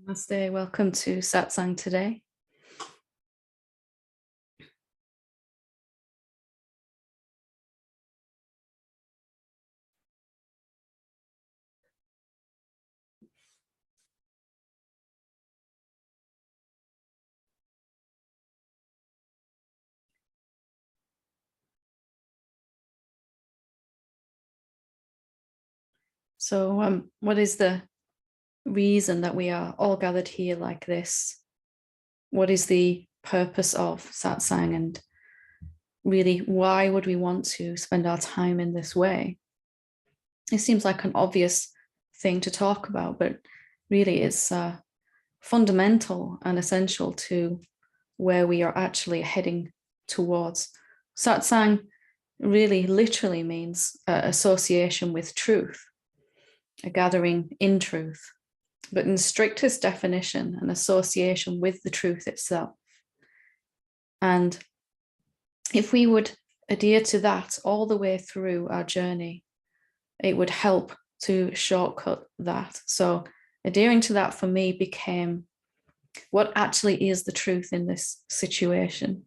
Namaste, welcome to Satsang today. So, what is the reason that we are all gathered here like this? What is the purpose of Satsang, and really, why would we want to spend our time in this way? It seems like an obvious thing to talk about, but really it's fundamental and essential to where we are actually heading towards. Satsang really literally means association with truth, a gathering in truth, but in strictest definition, an association with the truth itself. And if we would adhere to that all the way through our journey, it would help to shortcut that. So adhering to that for me became what actually is the truth in this situation.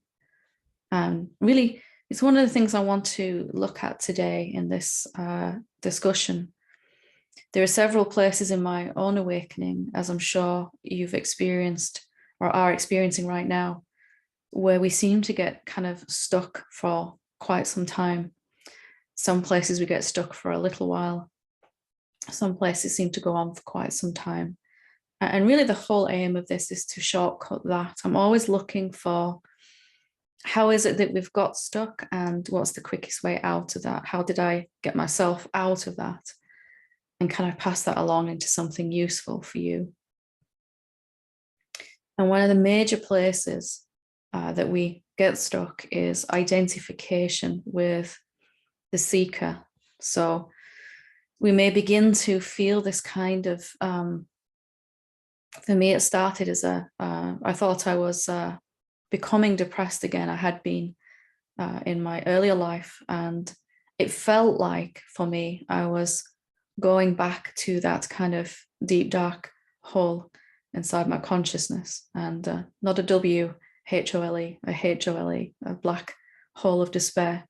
And really, it's one of the things I want to look at today in this discussion. There are several places in my own awakening, as I'm sure you've experienced or are experiencing right now, where we seem to get kind of stuck for quite some time. Some places we get stuck for a little while. Some places seem to go on for quite some time. And really the whole aim of this is to shortcut that. I'm always looking for how is it that we've got stuck and what's the quickest way out of that? How did I get myself out of that? And can I pass that along into something useful for you? And one of the major places that we get stuck is identification with the seeker. So we may begin to feel this kind of, for me, it started as I thought I was becoming depressed again. I had been in my earlier life, and it felt like for me, I was going back to that kind of deep, dark hole inside my consciousness, and not a W-H-O-L-E, a H-O-L-E, a black hole of despair.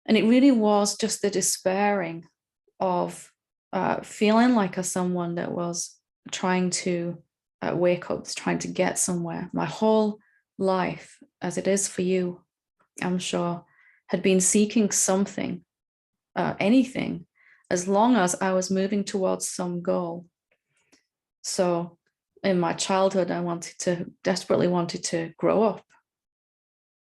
And it really was just the despairing of feeling like someone that was trying to wake up, trying to get somewhere. My whole life, as it is for you, I'm sure, had been seeking something, anything, as long as I was moving towards some goal. So in my childhood, I desperately wanted to grow up.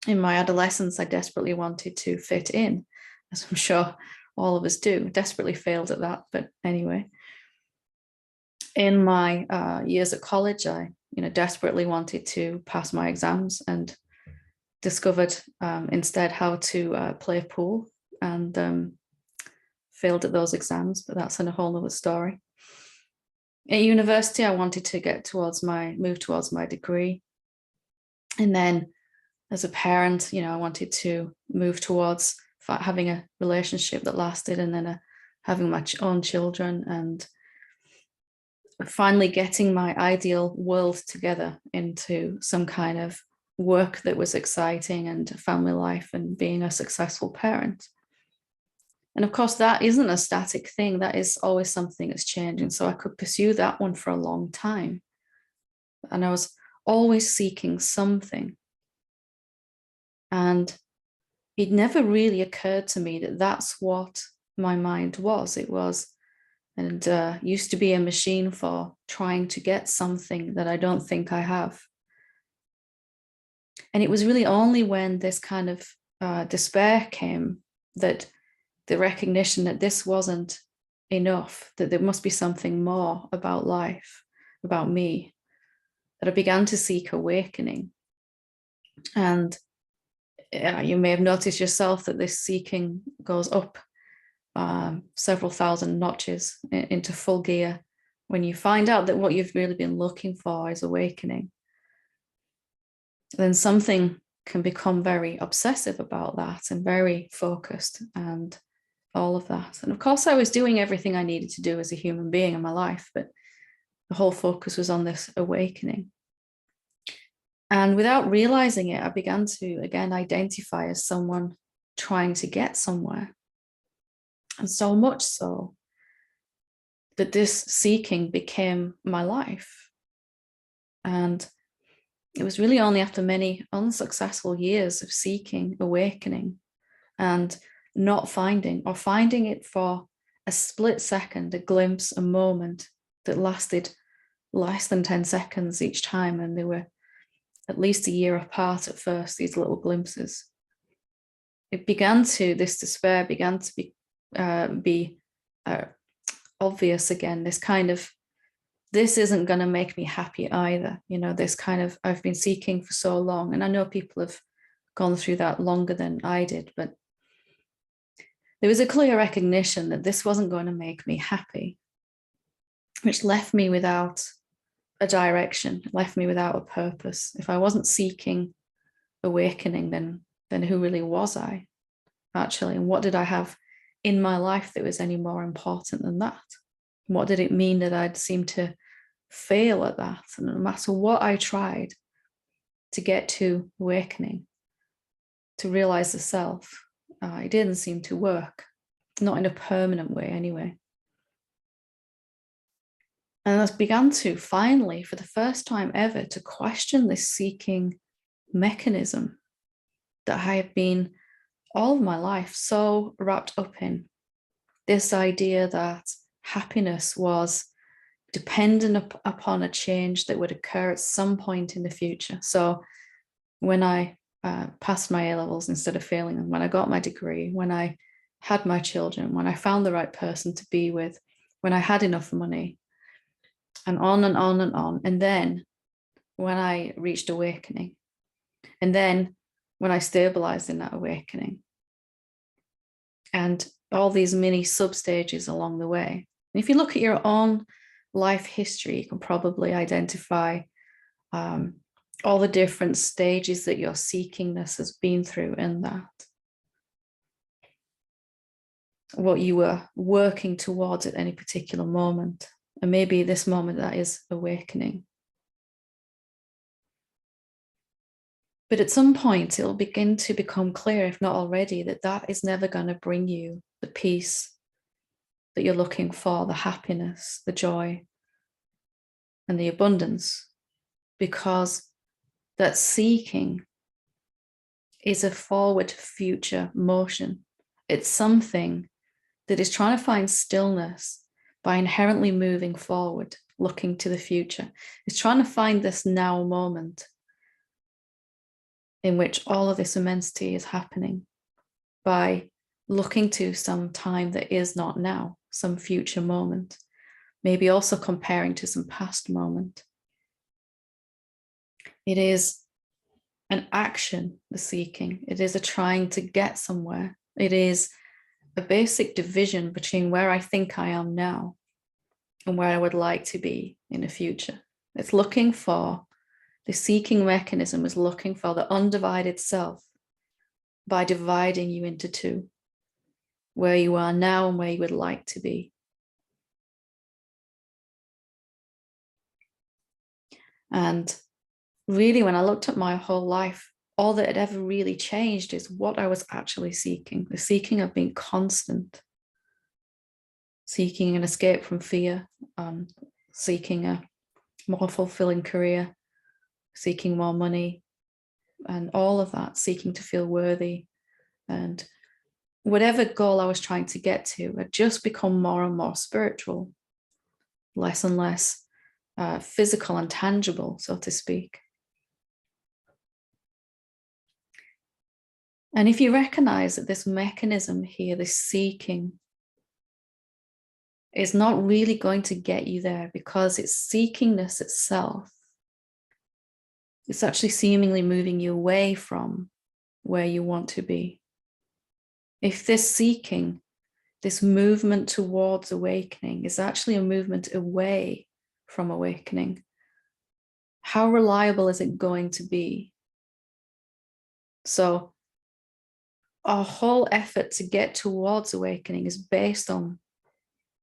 In my adolescence, I desperately wanted to fit in, as I'm sure all of us do. Desperately failed at that, but anyway. In my years at college, I desperately wanted to pass my exams and discovered instead how to play pool, and failed at those exams, but that's a whole other story. At university, I wanted to move towards my degree. And then as a parent, I wanted to move towards having a relationship that lasted, and then having my own children, and finally getting my ideal world together into some kind of work that was exciting, and family life, and being a successful parent. And of course, that isn't a static thing. That is always something that's changing. So I could pursue that one for a long time. And I was always seeking something. And it never really occurred to me that that's what my mind was. It was, and used to be, a machine for trying to get something that I don't think I have. And it was really only when this kind of despair came, that the recognition that this wasn't enough, that there must be something more about life, about me, that I began to seek awakening. And you may have noticed yourself that this seeking goes up several thousand notches into full gear when you find out that what you've really been looking for is awakening. Then something can become very obsessive about that, and very focused, and all of that. And of course, I was doing everything I needed to do as a human being in my life, but the whole focus was on this awakening. And without realizing it, I began to, again, identify as someone trying to get somewhere. And so much so that this seeking became my life. And it was really only after many unsuccessful years of seeking awakening and not finding, or finding it for a split second, a glimpse, a moment that lasted less than 10 seconds each time. And they were at least a year apart at first, these little glimpses. This despair began to be obvious again, this kind of, this isn't going to make me happy either. This kind of, I've been seeking for so long, and I know people have gone through that longer than I did, but there was a clear recognition that this wasn't going to make me happy, which left me without a direction, left me without a purpose. If I wasn't seeking awakening, then who really was I actually? And what did I have in my life that was any more important than that? What did it mean that I'd seemed to fail at that? And no matter what I tried to get to awakening, to realize the self, it didn't seem to work, not in a permanent way anyway. And I began to finally, for the first time ever, to question this seeking mechanism that I had been all of my life so wrapped up in. This idea that happiness was dependent upon a change that would occur at some point in the future. So when I passed my A-levels instead of failing them, when I got my degree, when I had my children, when I found the right person to be with, when I had enough money, and on and on and on. And then when I reached awakening, and then when I stabilized in that awakening, and all these mini sub-stages along the way. And if you look at your own life history, you can probably identify all the different stages that your seekingness has been through in that. What you were working towards at any particular moment. And maybe this moment that is awakening. But at some point, it'll begin to become clear, if not already, that that is never going to bring you the peace that you're looking for, the happiness, the joy, and the abundance, because that seeking is a forward future motion. It's something that is trying to find stillness by inherently moving forward, looking to the future. It's trying to find this now moment in which all of this immensity is happening by looking to some time that is not now, some future moment, maybe also comparing to some past moment. It is an action, the seeking. It is a trying to get somewhere. It is a basic division between where I think I am now and where I would like to be in the future. It's looking for, the seeking mechanism is looking for the undivided self by dividing you into two, where you are now and where you would like to be. And really, when I looked at my whole life, all that had ever really changed is what I was actually seeking. The seeking of being constant, seeking an escape from fear, seeking a more fulfilling career, seeking more money, and all of that, seeking to feel worthy. And whatever goal I was trying to get to had just become more and more spiritual, less and less physical and tangible, so to speak. And if you recognize that this mechanism here, this seeking, is not really going to get you there because it's seekingness itself, it's actually seemingly moving you away from where you want to be. If this seeking, this movement towards awakening is actually a movement away from awakening, how reliable is it going to be? So our whole effort to get towards awakening is based on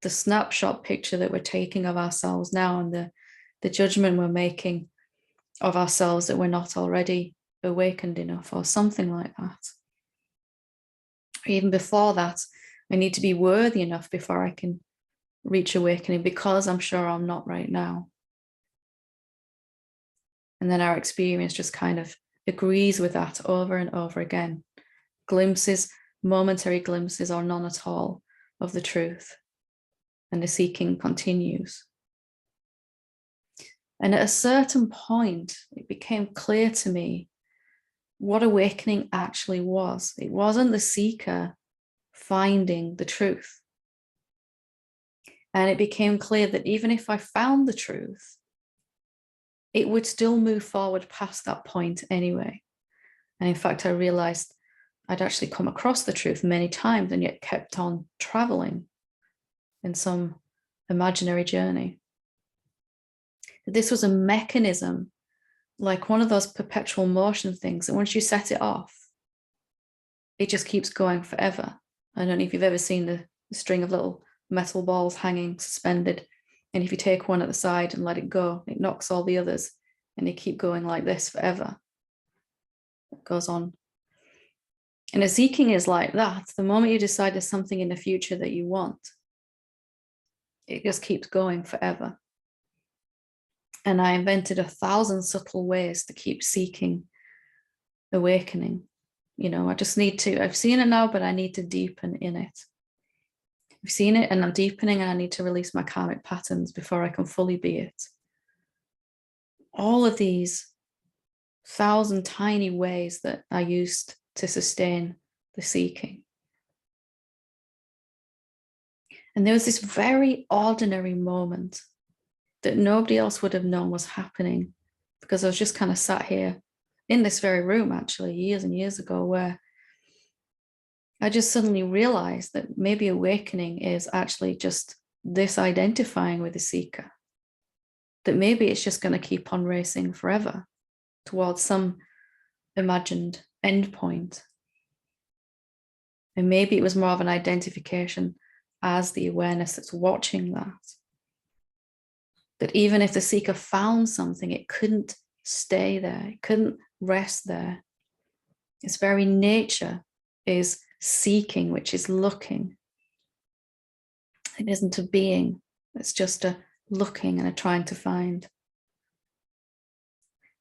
the snapshot picture that we're taking of ourselves now, and the judgment we're making of ourselves that we're not already awakened enough, or something like that. Even before that, I need to be worthy enough before I can reach awakening, because I'm sure I'm not right now. And then our experience just kind of agrees with that over and over again. Glimpses, momentary glimpses, or none at all of the truth. And the seeking continues. And at a certain point, it became clear to me what awakening actually was. It wasn't the seeker finding the truth. And it became clear that even if I found the truth, it would still move forward past that point anyway. And in fact, I realized I'd actually come across the truth many times and yet kept on traveling in some imaginary journey. This was a mechanism, like one of those perpetual motion things, that once you set it off, it just keeps going forever. I don't know if you've ever seen the string of little metal balls hanging suspended, and if you take one at the side and let it go, it knocks all the others, and they keep going like this forever. It goes on. And a seeking is like that. The moment you decide there's something in the future that you want, it just keeps going forever. And I invented 1,000 subtle ways to keep seeking awakening. You know, I just need to, I've seen it now, but I need to deepen in it. I've seen it and I'm deepening, and I need to release my karmic patterns before I can fully be it. All of these 1,000 tiny ways that I used to sustain the seeking. And there was this very ordinary moment that nobody else would have known was happening, because I was just kind of sat here in this very room, actually, years and years ago, where I just suddenly realized that maybe awakening is actually just this identifying with the seeker, that maybe it's just going to keep on racing forever towards some imagined endpoint. And maybe it was more of an identification as the awareness that's watching that. That even if the seeker found something, it couldn't stay there, it couldn't rest there. Its very nature is seeking, which is looking. It isn't a being, it's just a looking and a trying to find.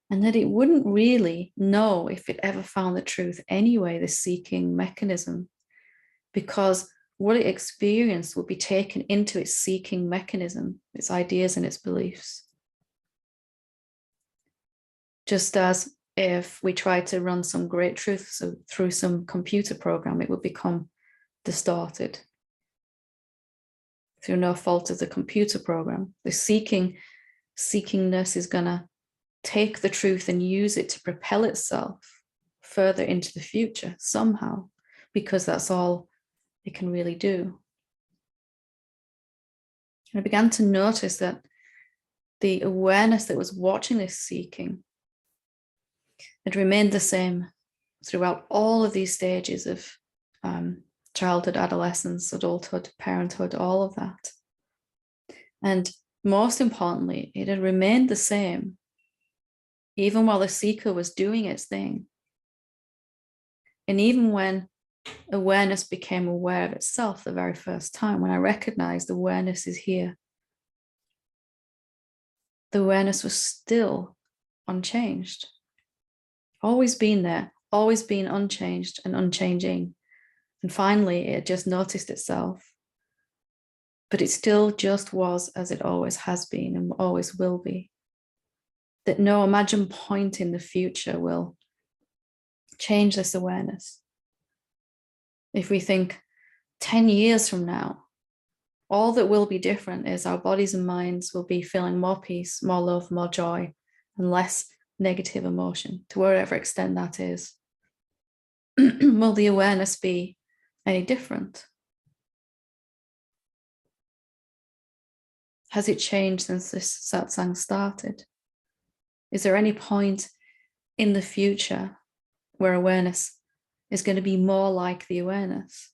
And that it wouldn't really know if it ever found the truth anyway, this seeking mechanism, because what it experienced would be taken into its seeking mechanism, its ideas and its beliefs. Just as if we try to run some great truth through some computer program, it would become distorted through no fault of the computer program. The seekingness is going to take the truth and use it to propel itself further into the future somehow, because that's all it can really do. And I began to notice that the awareness that was watching this seeking had remained the same throughout all of these stages of childhood, adolescence, adulthood, parenthood, all of that. And most importantly, it had remained the same even while the seeker was doing its thing. And even when awareness became aware of itself the very first time, when I recognized awareness is here, the awareness was still unchanged. Always been there, always been unchanged and unchanging. And finally, it just noticed itself. But it still just was as it always has been and always will be. That no imagined point in the future will change this awareness. If we think 10 years from now, all that will be different is our bodies and minds will be feeling more peace, more love, more joy, and less negative emotion, to whatever extent that is. Will the awareness be any different? Has it changed since this satsang started? Is there any point in the future where awareness is going to be more like the awareness?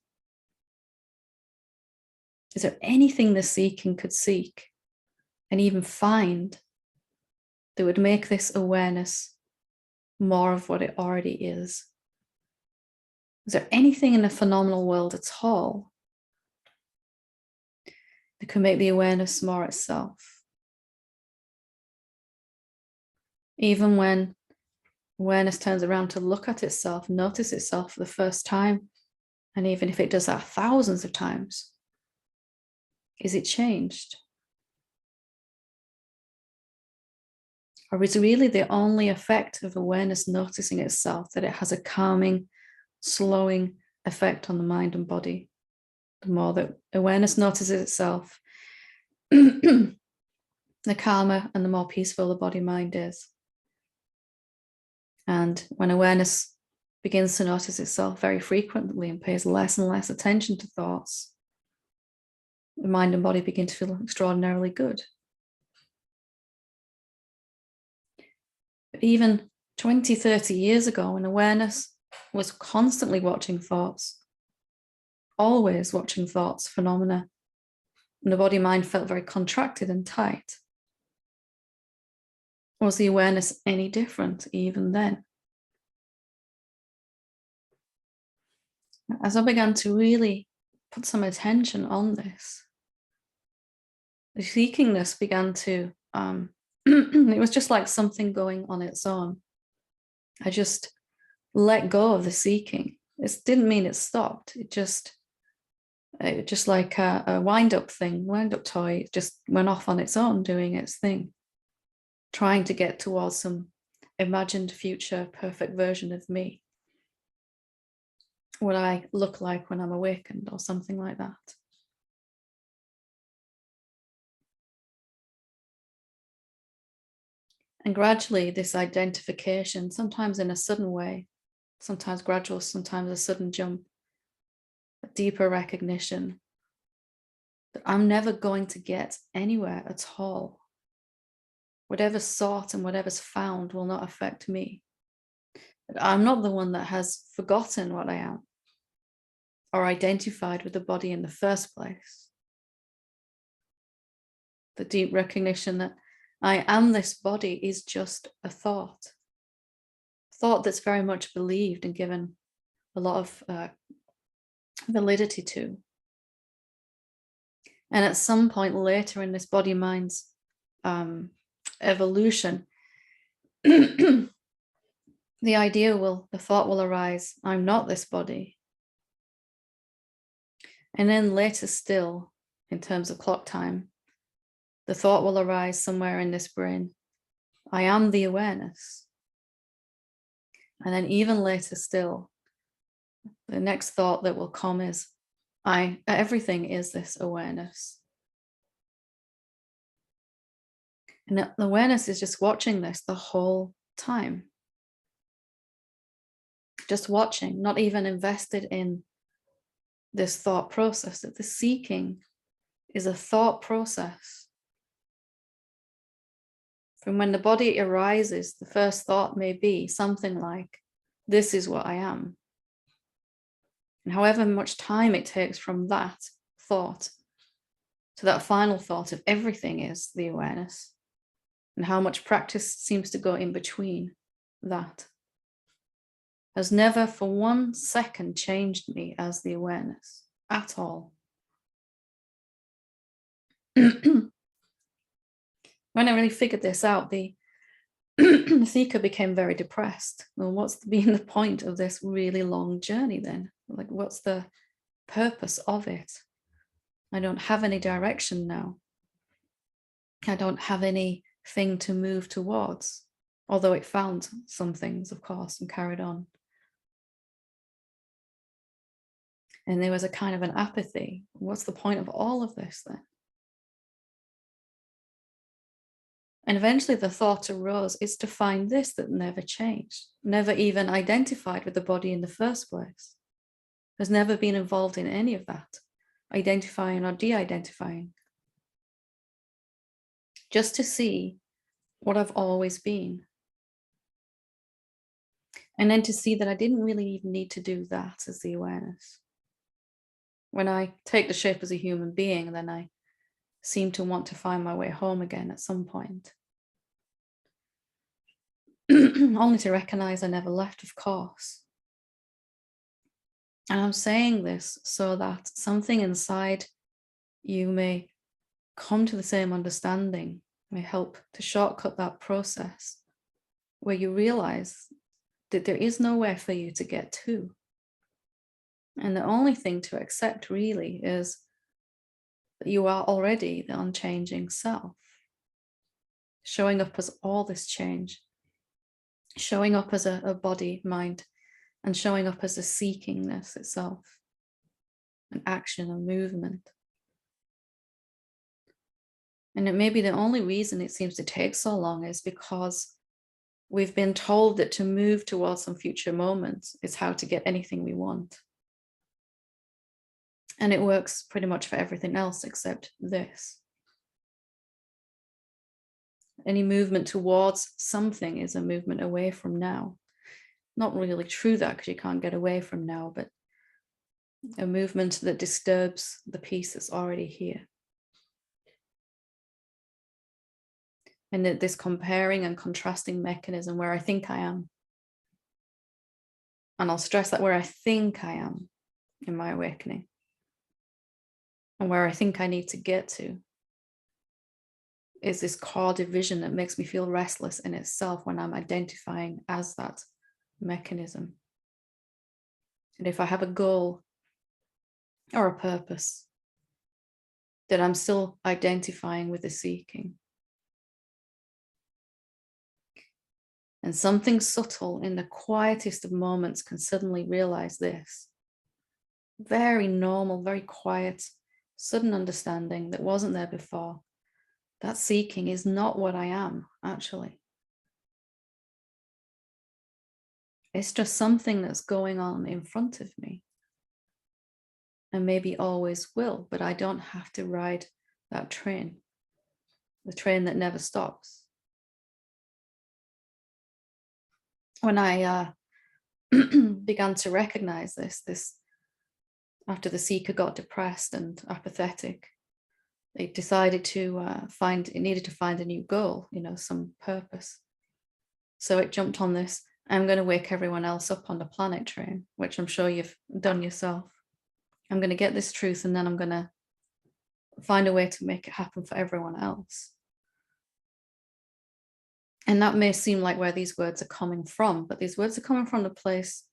Is there anything the seeking could seek and even find that would make this awareness more of what it already is? Is there anything in the phenomenal world at all that can make the awareness more itself? Even when awareness turns around to look at itself, notice itself for the first time, and even if it does that thousands of times, is it changed? Or is really the only effect of awareness noticing itself that it has a calming, slowing effect on the mind and body? The more that awareness notices itself, the calmer and the more peaceful the body-mind is. And when awareness begins to notice itself very frequently and pays less and less attention to thoughts, the mind and body begin to feel extraordinarily good. But even 20, 30 years ago, when awareness was constantly watching thoughts, always watching thoughts, phenomena, and the body-mind felt very contracted and tight, was the awareness any different even then? As I began to really put some attention on this, the seekingness began to, it was just like something going on its own. I just let go of the seeking. This didn't mean it stopped. It just like a wind-up toy, it just went off on its own, doing its thing, trying to get towards some imagined future perfect version of me, what I look like when I'm awakened or something like that. And gradually this identification, sometimes in a sudden way, sometimes gradual, sometimes a sudden jump, a deeper recognition that I'm never going to get anywhere at all. Whatever's sought and whatever's found will not affect me. But I'm not the one that has forgotten what I am or identified with the body in the first place. The deep recognition that I am this body is just a thought that's very much believed and given a lot of validity to. And at some point later in this body-mind's evolution, the thought will arise, I'm not this body. And then later still, in terms of clock time, the thought will arise somewhere in this brain, I am the awareness. And then even later still, the next thought that will come is, everything is this awareness. And the awareness is just watching this the whole time. Just watching, not even invested in this thought process, that the seeking is a thought process. From when the body arises, the first thought may be something like, this is what I am. And however much time it takes from that thought to that final thought of everything is the awareness, and how much practice seems to go in between that, has never for 1 second changed me as the awareness at all. When I really figured this out, the seeker became very depressed. Well, what's been the point of this really long journey then? Like, what's the purpose of it? I don't have any direction now. I don't have anything to move towards, although it found some things, of course, and carried on. And there was a kind of an apathy. What's the point of all of this then? And eventually the thought arose, is to find this that never changed, never even identified with the body in the first place, has never been involved in any of that, identifying or de-identifying, just to see what I've always been. And then to see that I didn't really even need to do that as the awareness. When I take the shape as a human being, then I seem to want to find my way home again at some point. Only to recognize I never left, of course. And I'm saying this so that something inside you may come to the same understanding, may help to shortcut that process, where you realize that there is nowhere for you to get to. And the only thing to accept really is that you are already the unchanging self, showing up as all this change, showing up as a body, mind, and showing up as a seekingness itself, an action, a movement. And it may be the only reason it seems to take so long is because we've been told that to move towards some future moment is how to get anything we want. And it works pretty much for everything else except this. Any movement towards something is a movement away from now. Not really true that, because you can't get away from now, but a movement that disturbs the peace that's already here. And that this comparing and contrasting mechanism where I think I am, and I'll stress that, where I think I am in my awakening, and where I think I need to get to, is this core division that makes me feel restless in itself when I'm identifying as that mechanism. And if I have a goal or a purpose, that I'm still identifying with the seeking. And something subtle in the quietest of moments can suddenly realize this. Very normal, very quiet, sudden understanding that wasn't there before. That seeking is not what I am, actually. It's just something that's going on in front of me. And maybe always will, but I don't have to ride that train, the train that never stops. When I began to recognize this after the seeker got depressed and apathetic, they decided to needed to find a new goal, some purpose. So it jumped on this, I'm going to wake everyone else up on the planet train, which I'm sure you've done yourself. I'm going to get this truth, and then I'm going to find a way to make it happen for everyone else. And that may seem like where these words are coming from, but these words are coming from the place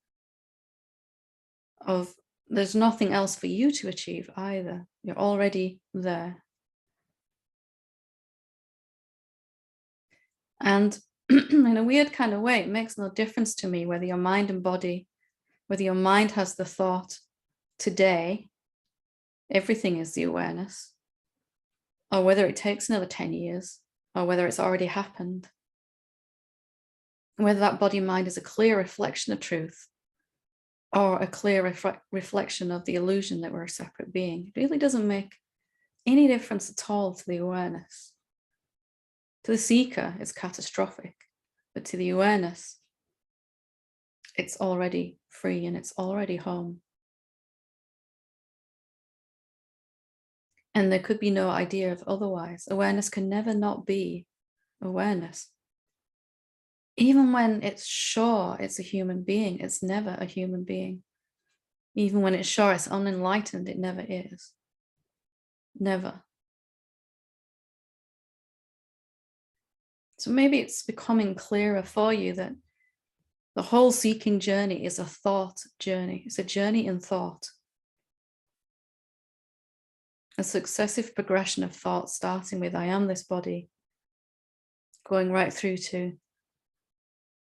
of there's nothing else for you to achieve either. You're already there. And in a weird kind of way, it makes no difference to me whether your mind and body, whether your mind has the thought today, everything is the awareness, or whether it takes another 10 years, or whether it's already happened. Whether that body-mind is a clear reflection of truth or a clear reflection of the illusion that we're a separate being, it really doesn't make any difference at all to the awareness. To the seeker, it's catastrophic, but to the awareness, it's already free and it's already home. And there could be no idea of otherwise. Awareness can never not be awareness. Even when it's sure it's a human being, it's never a human being. Even when it's sure it's unenlightened, it never is. Never. So maybe it's becoming clearer for you that the whole seeking journey is a thought journey. It's a journey in thought. A successive progression of thought, starting with I am this body, going right through to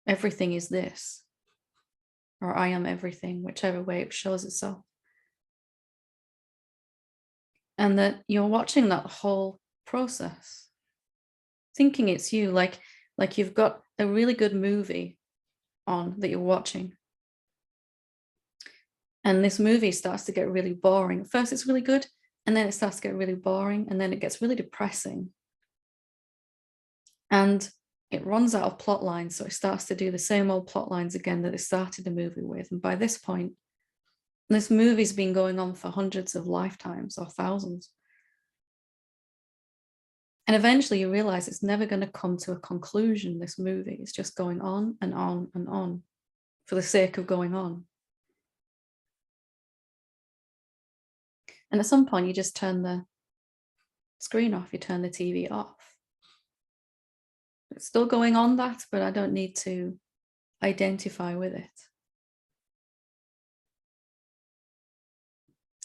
everything is this, or I am everything, whichever way it shows itself. And that you're watching that whole process, thinking it's you, like you've got a really good movie on that you're watching. And this movie starts to get really boring. At first it's really good, and then it starts to get really boring, and then it gets really depressing. And it runs out of plot lines, so it starts to do the same old plot lines again that it started the movie with. And by this point, This movie's been going on for hundreds of lifetimes or thousands. And eventually you realize it's never going to come to a conclusion, this movie. It's just going on and on and on for the sake of going on. And at some point you just turn the screen off, you turn the TV off. It's still going on, that, but I don't need to identify with it.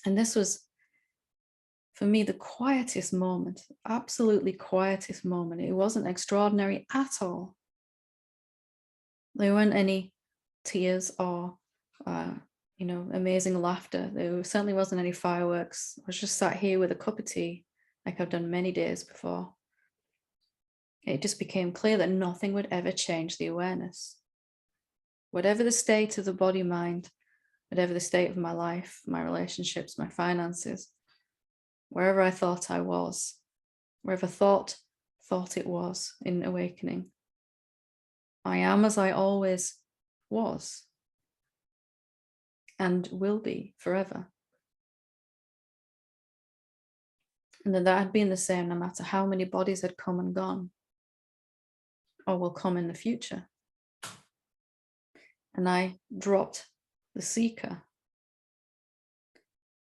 And this was, for me, the quietest moment, absolutely quietest moment. It wasn't extraordinary at all. There weren't any tears or, amazing laughter. There certainly wasn't any fireworks. I was just sat here with a cup of tea, like I've done many days before. It just became clear that nothing would ever change the awareness. Whatever the state of the body, mind, whatever the state of my life, my relationships, my finances, wherever I thought I was, wherever thought it was in awakening, I am as I always was and will be forever. And that had been the same no matter how many bodies had come and gone or will come in the future. And I dropped the seeker.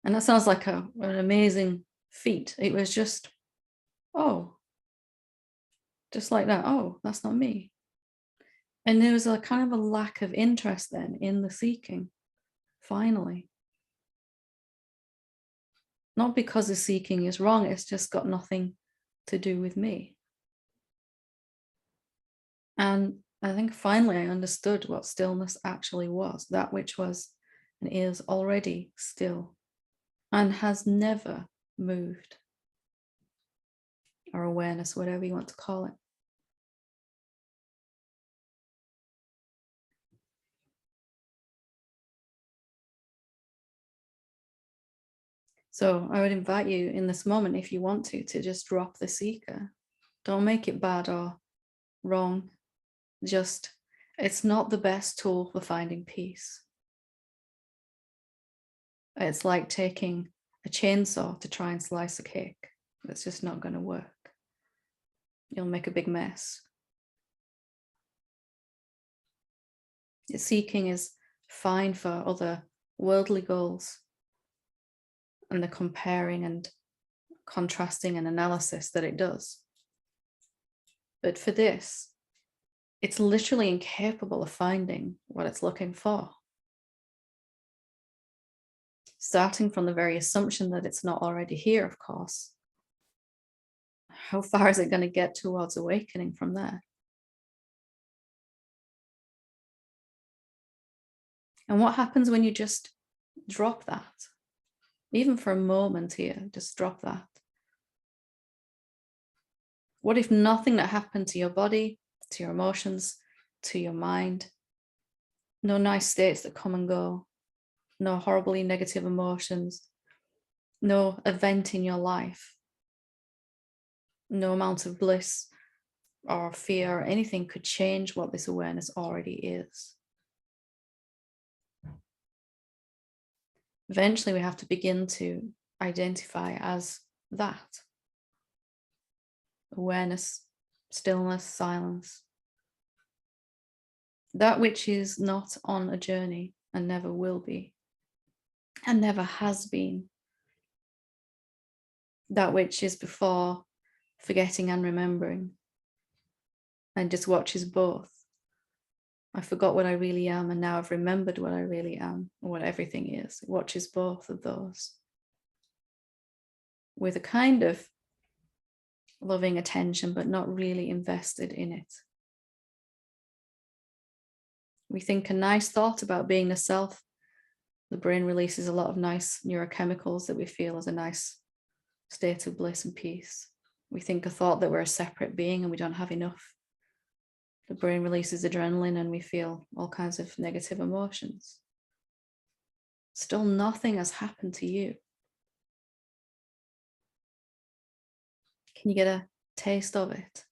And that sounds like an amazing feat. It was just, just like that. Oh, that's not me. And there was a kind of a lack of interest then in the seeking, finally. Not because the seeking is wrong, it's just got nothing to do with me. And I think finally I understood what stillness actually was, that which was and is already still and has never moved, or awareness, whatever you want to call it. So I would invite you in this moment, if you want to just drop the seeker. Don't make it bad or wrong. Just, it's not the best tool for finding peace. It's like taking a chainsaw to try and slice a cake. That's just not going to work. You'll make a big mess. Seeking is fine for other worldly goals and the comparing and contrasting and analysis that it does. But for this, it's literally incapable of finding what it's looking for. Starting from the very assumption that it's not already here, of course. How far is it going to get towards awakening from there? And what happens when you just drop that? Even for a moment here, just drop that. What if nothing that happened to your body, to your emotions, to your mind, no nice states that come and go, no horribly negative emotions, no event in your life, no amount of bliss or fear or anything could change what this awareness already is? Eventually, we have to begin to identify as that. Awareness, stillness, silence. That which is not on a journey and never will be, and never has been. That which is before forgetting and remembering, and just watches both. I forgot what I really am, and now I've remembered what I really am, or what everything is. It watches both of those with a kind of loving attention, but not really invested in it. We think a nice thought about being the self, the brain releases a lot of nice neurochemicals that we feel as a nice state of bliss and peace. We think a thought that we're a separate being and we don't have enough. The brain releases adrenaline and we feel all kinds of negative emotions. Still nothing has happened to you. Can you get a taste of it?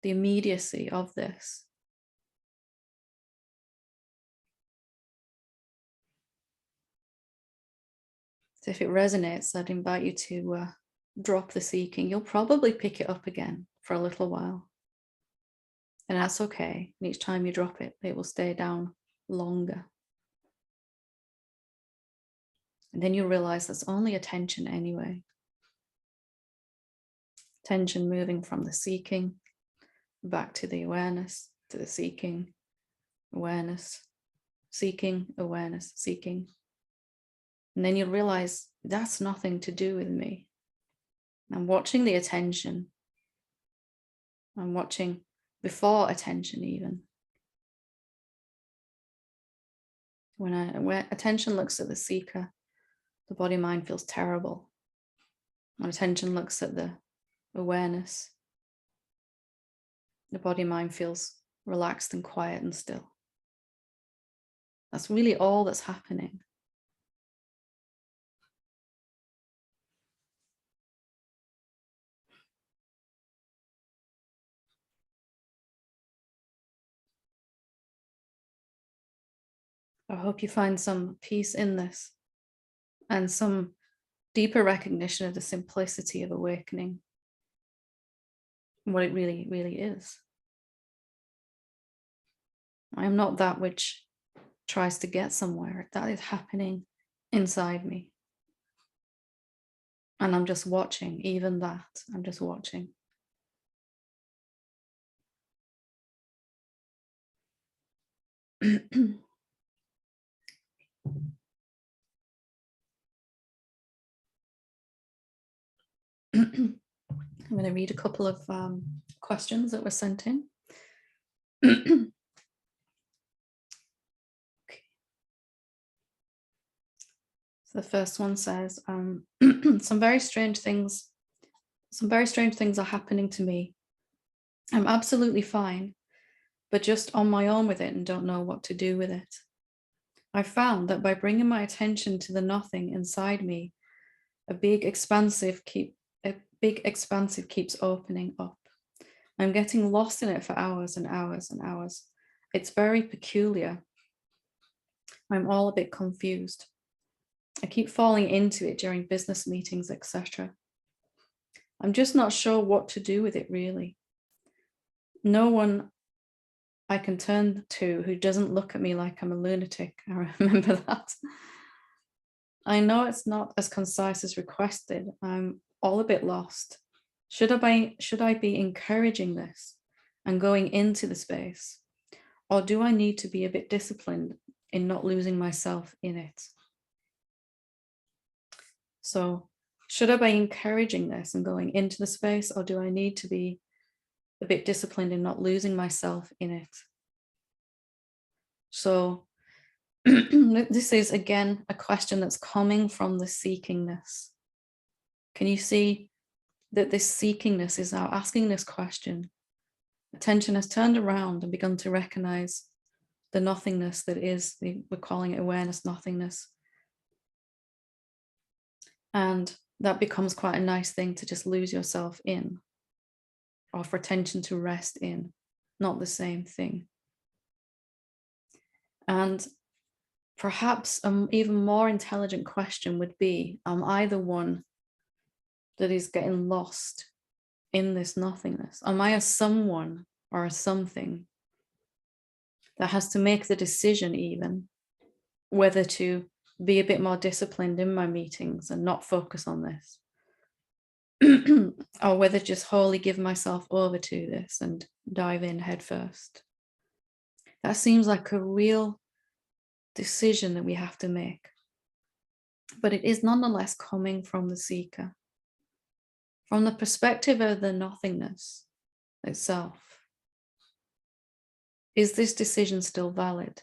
The immediacy of this. So if it resonates, I'd invite you to drop the seeking. You'll probably pick it up again for a little while. And that's okay. And each time you drop it, it will stay down longer. And then you'll realize that's only attention anyway. Attention moving from the seeking back to the awareness, to the seeking, awareness, seeking, awareness, seeking. And then you'll realize that's nothing to do with me. I'm watching the attention. I'm watching before attention even. When attention looks at the seeker, the body mind feels terrible. When attention looks at the awareness, the body mind feels relaxed and quiet and still. That's really all that's happening. I hope you find some peace in this and some deeper recognition of the simplicity of awakening, and what it really, really is. I am not that which tries to get somewhere. That is happening inside me. And I'm just watching, even that. I'm just watching. I'm going to read a couple of questions that were sent in. Okay. So the first one says, some very strange things are happening to me. I'm absolutely fine, but just on my own with it and don't know what to do with it. I found that by bringing my attention to the nothing inside me, a big expansive keeps opening up. I'm getting lost in it for hours and hours and hours. It's very peculiar. I'm all a bit confused. I keep falling into it during business meetings, etc. I'm just not sure what to do with it, really. No one I can turn to who doesn't look at me like I'm a lunatic. I remember that. I know it's not as concise as requested. I'm all a bit lost. Should I be encouraging this and going into the space? Or do I need to be a bit disciplined in not losing myself in it? So should I be encouraging this and going into the space, or do I need to be a bit disciplined in not losing myself in it? So this is, again, a question that's coming from the seekingness. Can you see that this seekingness is now asking this question? Attention has turned around and begun to recognize the nothingness that is, we're calling it awareness nothingness. And that becomes quite a nice thing to just lose yourself in, or for attention to rest in, not the same thing. And perhaps an even more intelligent question would be, am I the one that is getting lost in this nothingness? Am I a someone or a something that has to make the decision even whether to be a bit more disciplined in my meetings and not focus on this, or whether just wholly give myself over to this and dive in head first? That seems like a real decision that we have to make, but it is nonetheless coming from the seeker, from the perspective of the nothingness itself. Is this decision still valid?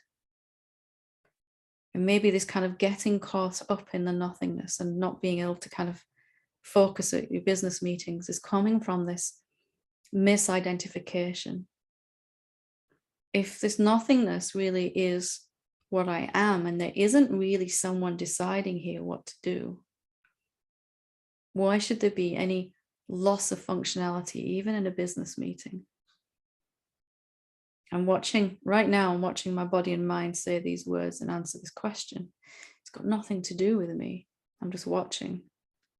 And maybe this kind of getting caught up in the nothingness and not being able to kind of focus at your business meetings is coming from this misidentification. If this nothingness really is what I am, and there isn't really someone deciding here what to do, why should there be any loss of functionality, even in a business meeting? I'm watching right now, I'm watching my body and mind say these words and answer this question. It's got nothing to do with me. I'm just watching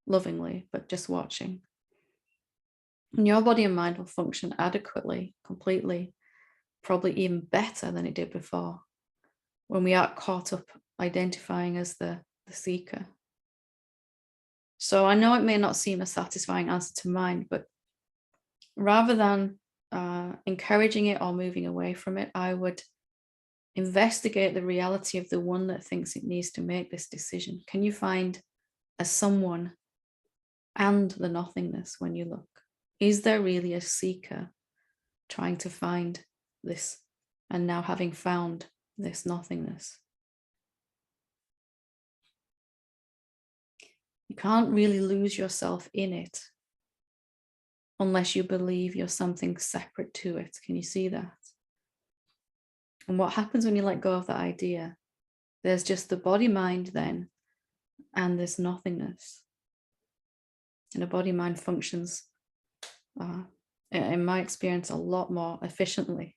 lovingly, but just watching. And your body and mind will function adequately, completely, probably even better than it did before, when we aren't caught up identifying as the seeker. So I know it may not seem a satisfying answer to mind, but rather than encouraging it or moving away from it, I would investigate the reality of the one that thinks it needs to make this decision. Can you find a someone and the nothingness when you look? Is there really a seeker trying to find this and now having found this nothingness? You can't really lose yourself in it unless you believe you're something separate to it. Can you see that? And what happens when you let go of that idea? There's just the body mind then, and there's nothingness. And the body mind functions, in my experience, a lot more efficiently,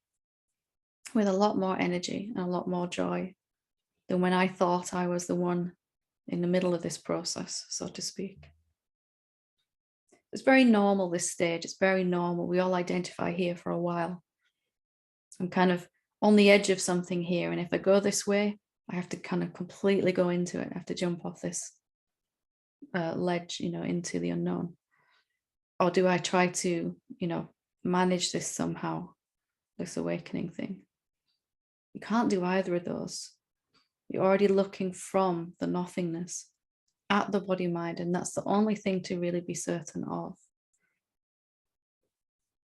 with a lot more energy and a lot more joy than when I thought I was the one in the middle of this process, so to speak. It's very normal, this stage. It's very normal. We all identify here for a while. I'm kind of on the edge of something here. And if I go this way, I have to kind of completely go into it. I have to jump off this ledge, into the unknown. Or do I try to, manage this somehow, this awakening thing? You can't do either of those. You're already looking from the nothingness at the body mind, and that's the only thing to really be certain of.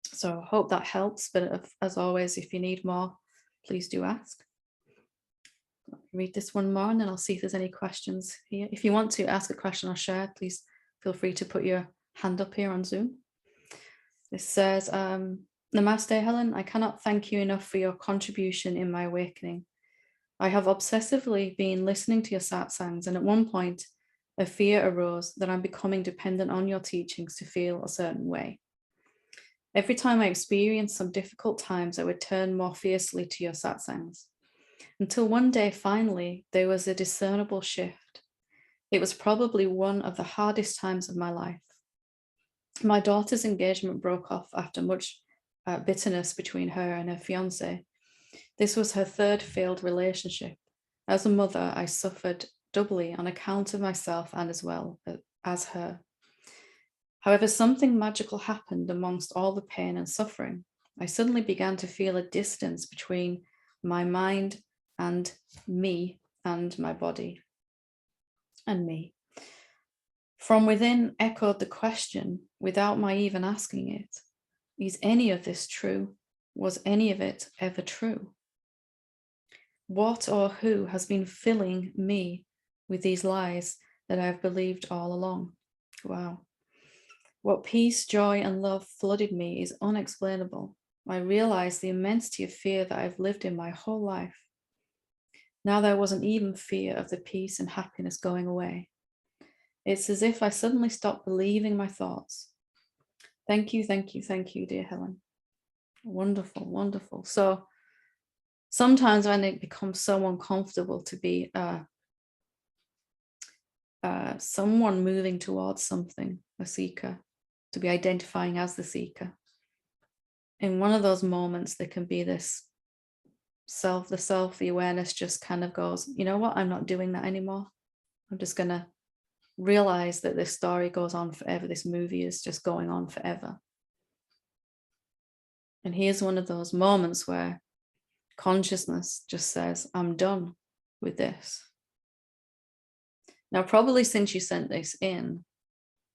So I hope that helps, but as always, if you need more, please do ask. I'll read this one more and then I'll see if there's any questions here. If you want to ask a question or share, please feel free to put your hand up here on Zoom. This says, Namaste, Helen. I cannot thank you enough for your contribution in my awakening. I have obsessively been listening to your satsangs, and at one point, a fear arose that I'm becoming dependent on your teachings to feel a certain way. Every time I experienced some difficult times, I would turn more fiercely to your satsangs, until one day, finally, there was a discernible shift. It was probably one of the hardest times of my life. My daughter's engagement broke off after much bitterness between her and her fiancé. This was her third failed relationship. As a mother, I suffered doubly on account of myself and as well as her. However, something magical happened amongst all the pain and suffering. I suddenly began to feel a distance between my mind and me, and my body and me. From within echoed the question, without my even asking it, is any of this true? Was any of it ever true? What or who has been filling me with these lies that I have believed all along? Wow. What peace, joy, and love flooded me is unexplainable. I realized the immensity of fear that I've lived in my whole life. Now there wasn't even fear of the peace and happiness going away. It's as if I suddenly stopped believing my thoughts. Thank you, thank you, thank you, dear Helen. Wonderful, wonderful. So sometimes when it becomes so uncomfortable to be someone moving towards something, a seeker, to be identifying as the seeker, in one of those moments, there can be this the awareness just kind of goes, you know what, I'm not doing that anymore. I'm just going to realize that this story goes on forever. This movie is just going on forever. And here's one of those moments where consciousness just says, I'm done with this. Now, probably since you sent this in,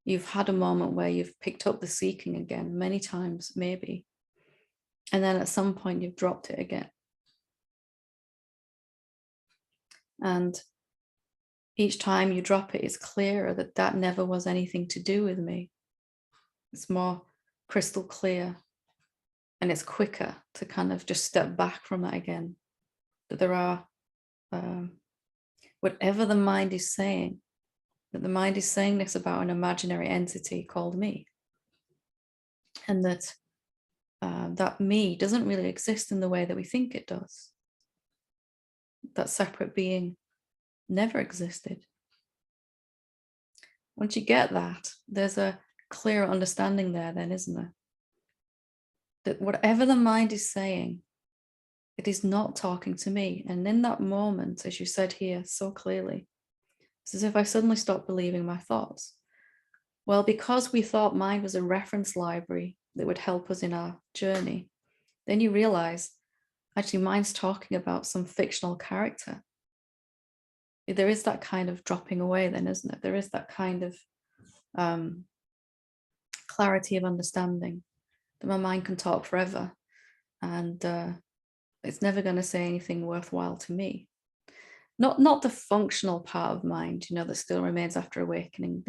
you've had a moment where you've picked up the seeking again, many times, maybe. And then at some point you've dropped it again. And each time you drop it, it's clearer that that never was anything to do with me. It's more crystal clear. And it's quicker to kind of just step back from that again. That there are, whatever the mind is saying, that the mind is saying this about an imaginary entity called me. And that that me doesn't really exist in the way that we think it does. That separate being never existed. Once you get that, there's a clear understanding there then, isn't there? That whatever the mind is saying, it is not talking to me. And in that moment, as you said here so clearly, it's as if I suddenly stopped believing my thoughts. Well, because we thought mind was a reference library that would help us in our journey, then you realize actually mind's talking about some fictional character. There is that kind of dropping away then, isn't it? There is that kind of clarity of understanding that my mind can talk forever, and it's never going to say anything worthwhile to me. Not the functional part of mind, that still remains after awakening.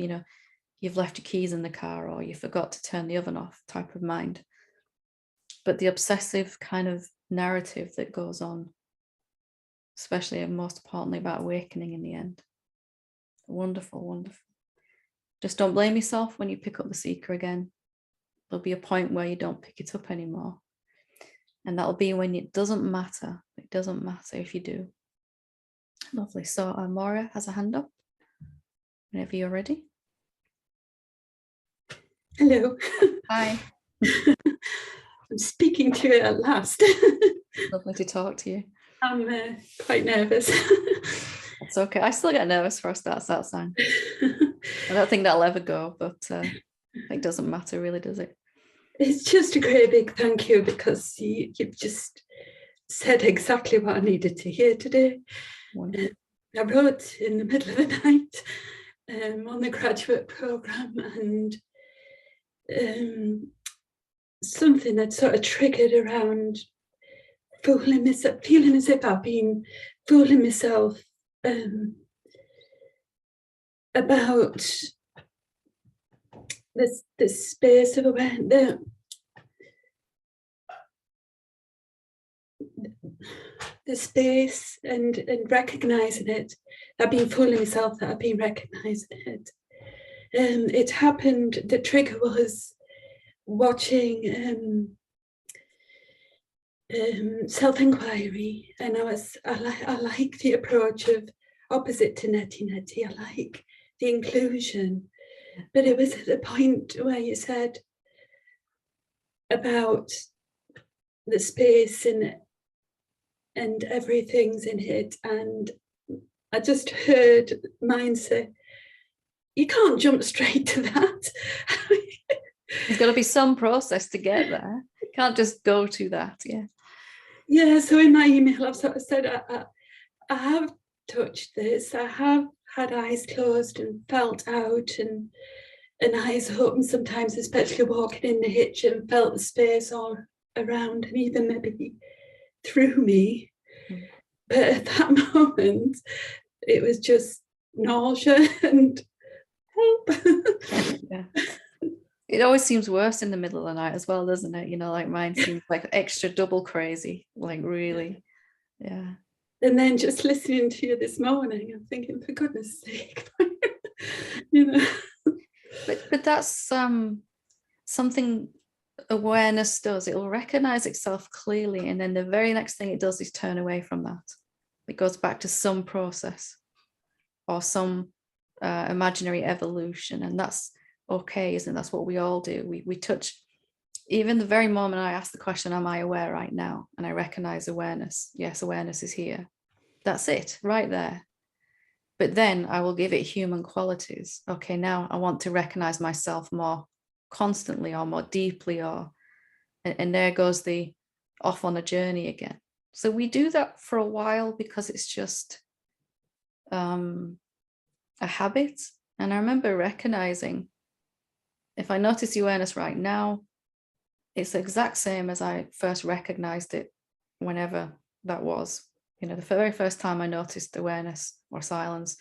You've left your keys in the car, or you forgot to turn the oven off type of mind, but the obsessive kind of narrative that goes on, especially and most importantly about awakening in the end. Wonderful, wonderful. Just don't blame yourself when you pick up the seeker again. There'll be a point where you don't pick it up anymore. And that'll be when it doesn't matter. It doesn't matter if you do. Lovely. So Maura has a hand up. Whenever you're ready. Hello. Hi. I'm speaking to you at last. Lovely to talk to you. I'm quite nervous. It's okay. I still get nervous before I start Satsang. I don't think that'll ever go, but it doesn't matter really, does it? It's just a great big thank you, because you've just said exactly what I needed to hear today. I wrote in the middle of the night on the graduate programme, and something that sort of triggered around feeling as if I've been fooling myself about this space of awareness, the space and recognising it. I've been fooling myself that I've been recognising it. It happened, the trigger was watching self-inquiry, and I like the approach of opposite to neti. I like the inclusion, but it was at the point where you said about the space and everything's in it, and I just heard mine say, you can't jump straight to that. There's got to be some process to get there. You can't just go to that. Yeah, so in my email I've sort of said I have touched this, I have had eyes closed and felt out and eyes open sometimes, especially walking in the hitch, and felt the space all around and even maybe through me. But at that moment it was just nausea and help. Yeah. It always seems worse in the middle of the night as well, doesn't it? Like mine seems like extra double crazy, like really. Yeah. And then just listening to you this morning, I'm thinking, for goodness sake. But that's something awareness does. It will recognize itself clearly, and then the very next thing it does is turn away from that. It goes back to some process or some imaginary evolution, and that's okay, isn't it? That's what we all do. We touch, even the very moment I ask the question, am I aware right now? And I recognize awareness. Yes, awareness is here. That's it, right there. But then I will give it human qualities. Okay, now I want to recognize myself more constantly or more deeply, and there goes the off on a journey again. So we do that for a while because it's just a habit. And I remember recognizing, if I notice the awareness right now, it's the exact same as I first recognized it, whenever that was. The very first time I noticed awareness or silence,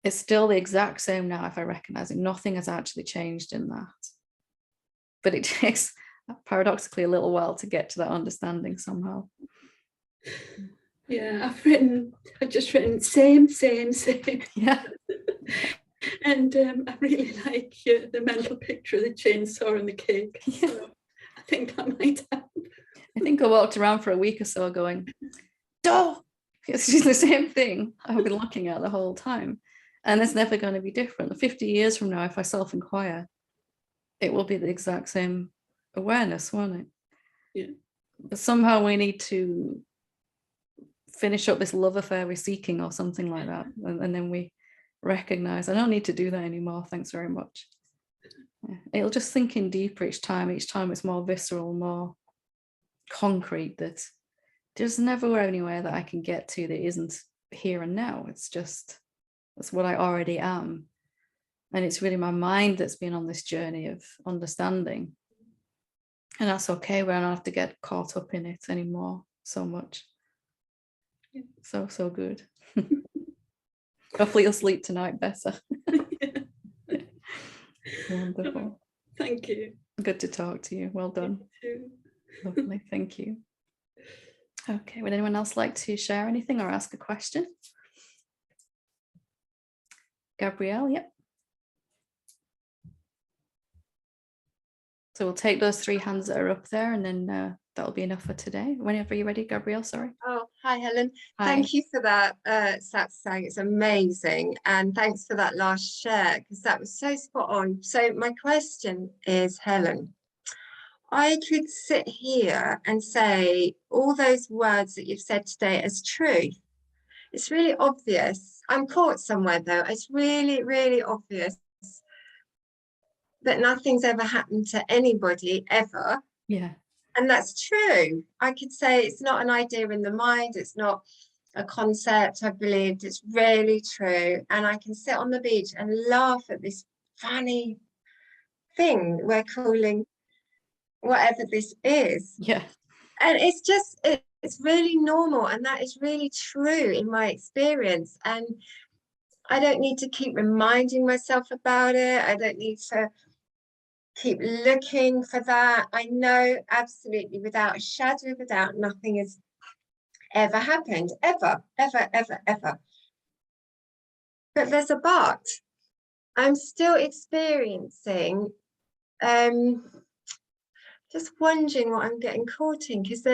it's still the exact same now if I recognize it. Nothing has actually changed in that. But it takes, paradoxically, a little while to get to that understanding somehow. Yeah, I've just written same. Yeah. And I really like the mental picture of the chainsaw and the cake. Yeah. So I think that might help. I think I walked around for a week or so going, "Duh!" It's just the same thing I've been looking at the whole time. And it's never going to be different. 50 years from now, if I self-inquire, it will be the exact same awareness, won't it? Yeah. But somehow we need to finish up this love affair we're seeking or something like that. And then we recognize, I don't need to do that anymore. Thanks very much. Yeah. It'll just sink in deeper each time. Each time it's more visceral, more concrete, that there's never anywhere that I can get to that isn't here and now. It's just, that's what I already am. And it's really my mind that's been on this journey of understanding. And that's okay. We don't have to get caught up in it anymore so much. Yeah. So good. Hopefully you'll sleep tonight better. Yeah. Wonderful. Thank you. Good to talk to you. Well done. You Lovely. Thank you. Okay. Would anyone else like to share anything or ask a question? Gabrielle, yep. So we'll take those 3 hands that are up there, and then that'll be enough for today. Whenever you're ready, Gabrielle, sorry. Oh, hi, Helen. Hi. Thank you for that, Satsang. It's amazing. And thanks for that last share, because that was so spot on. So my question is, Helen, I could sit here and say all those words that you've said today as truth. It's really obvious. I'm caught somewhere, though. It's really, really obvious that nothing's ever happened to anybody ever. Yeah. And that's true. I could say it's not an idea in the mind. It's not a concept I believed. It's really true. And I can sit on the beach and laugh at this funny thing we're calling whatever this is. Yeah. And it's just, it's really normal. And that is really true in my experience. And I don't need to keep reminding myself about it. I don't need to keep looking for that. I know absolutely without a shadow of a doubt, nothing has ever happened, ever. But there's a but. I'm still experiencing, just wondering what I'm getting caught in, because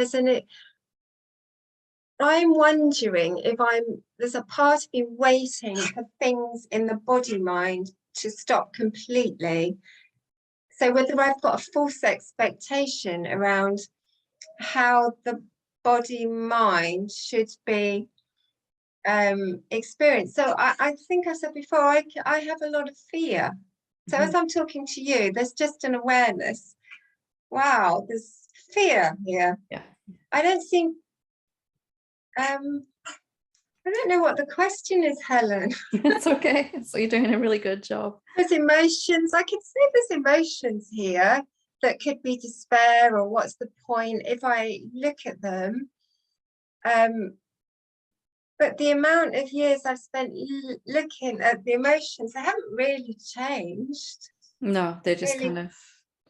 I'm wondering if there's a part of me waiting for things in the body mind to stop completely. So whether I've got a false expectation around how the body mind should be experienced. So I think I said before, I have a lot of fear. So as I'm talking to you, there's just an awareness. Wow, there's fear here. Yeah. I don't seem, I don't know what the question is, Helen. It's okay. So you're doing a really good job. There's emotions. I could say there's emotions here that could be despair or what's the point if I look at them. But the amount of years I've spent looking at the emotions, they haven't really changed. No, they're just Really, kind of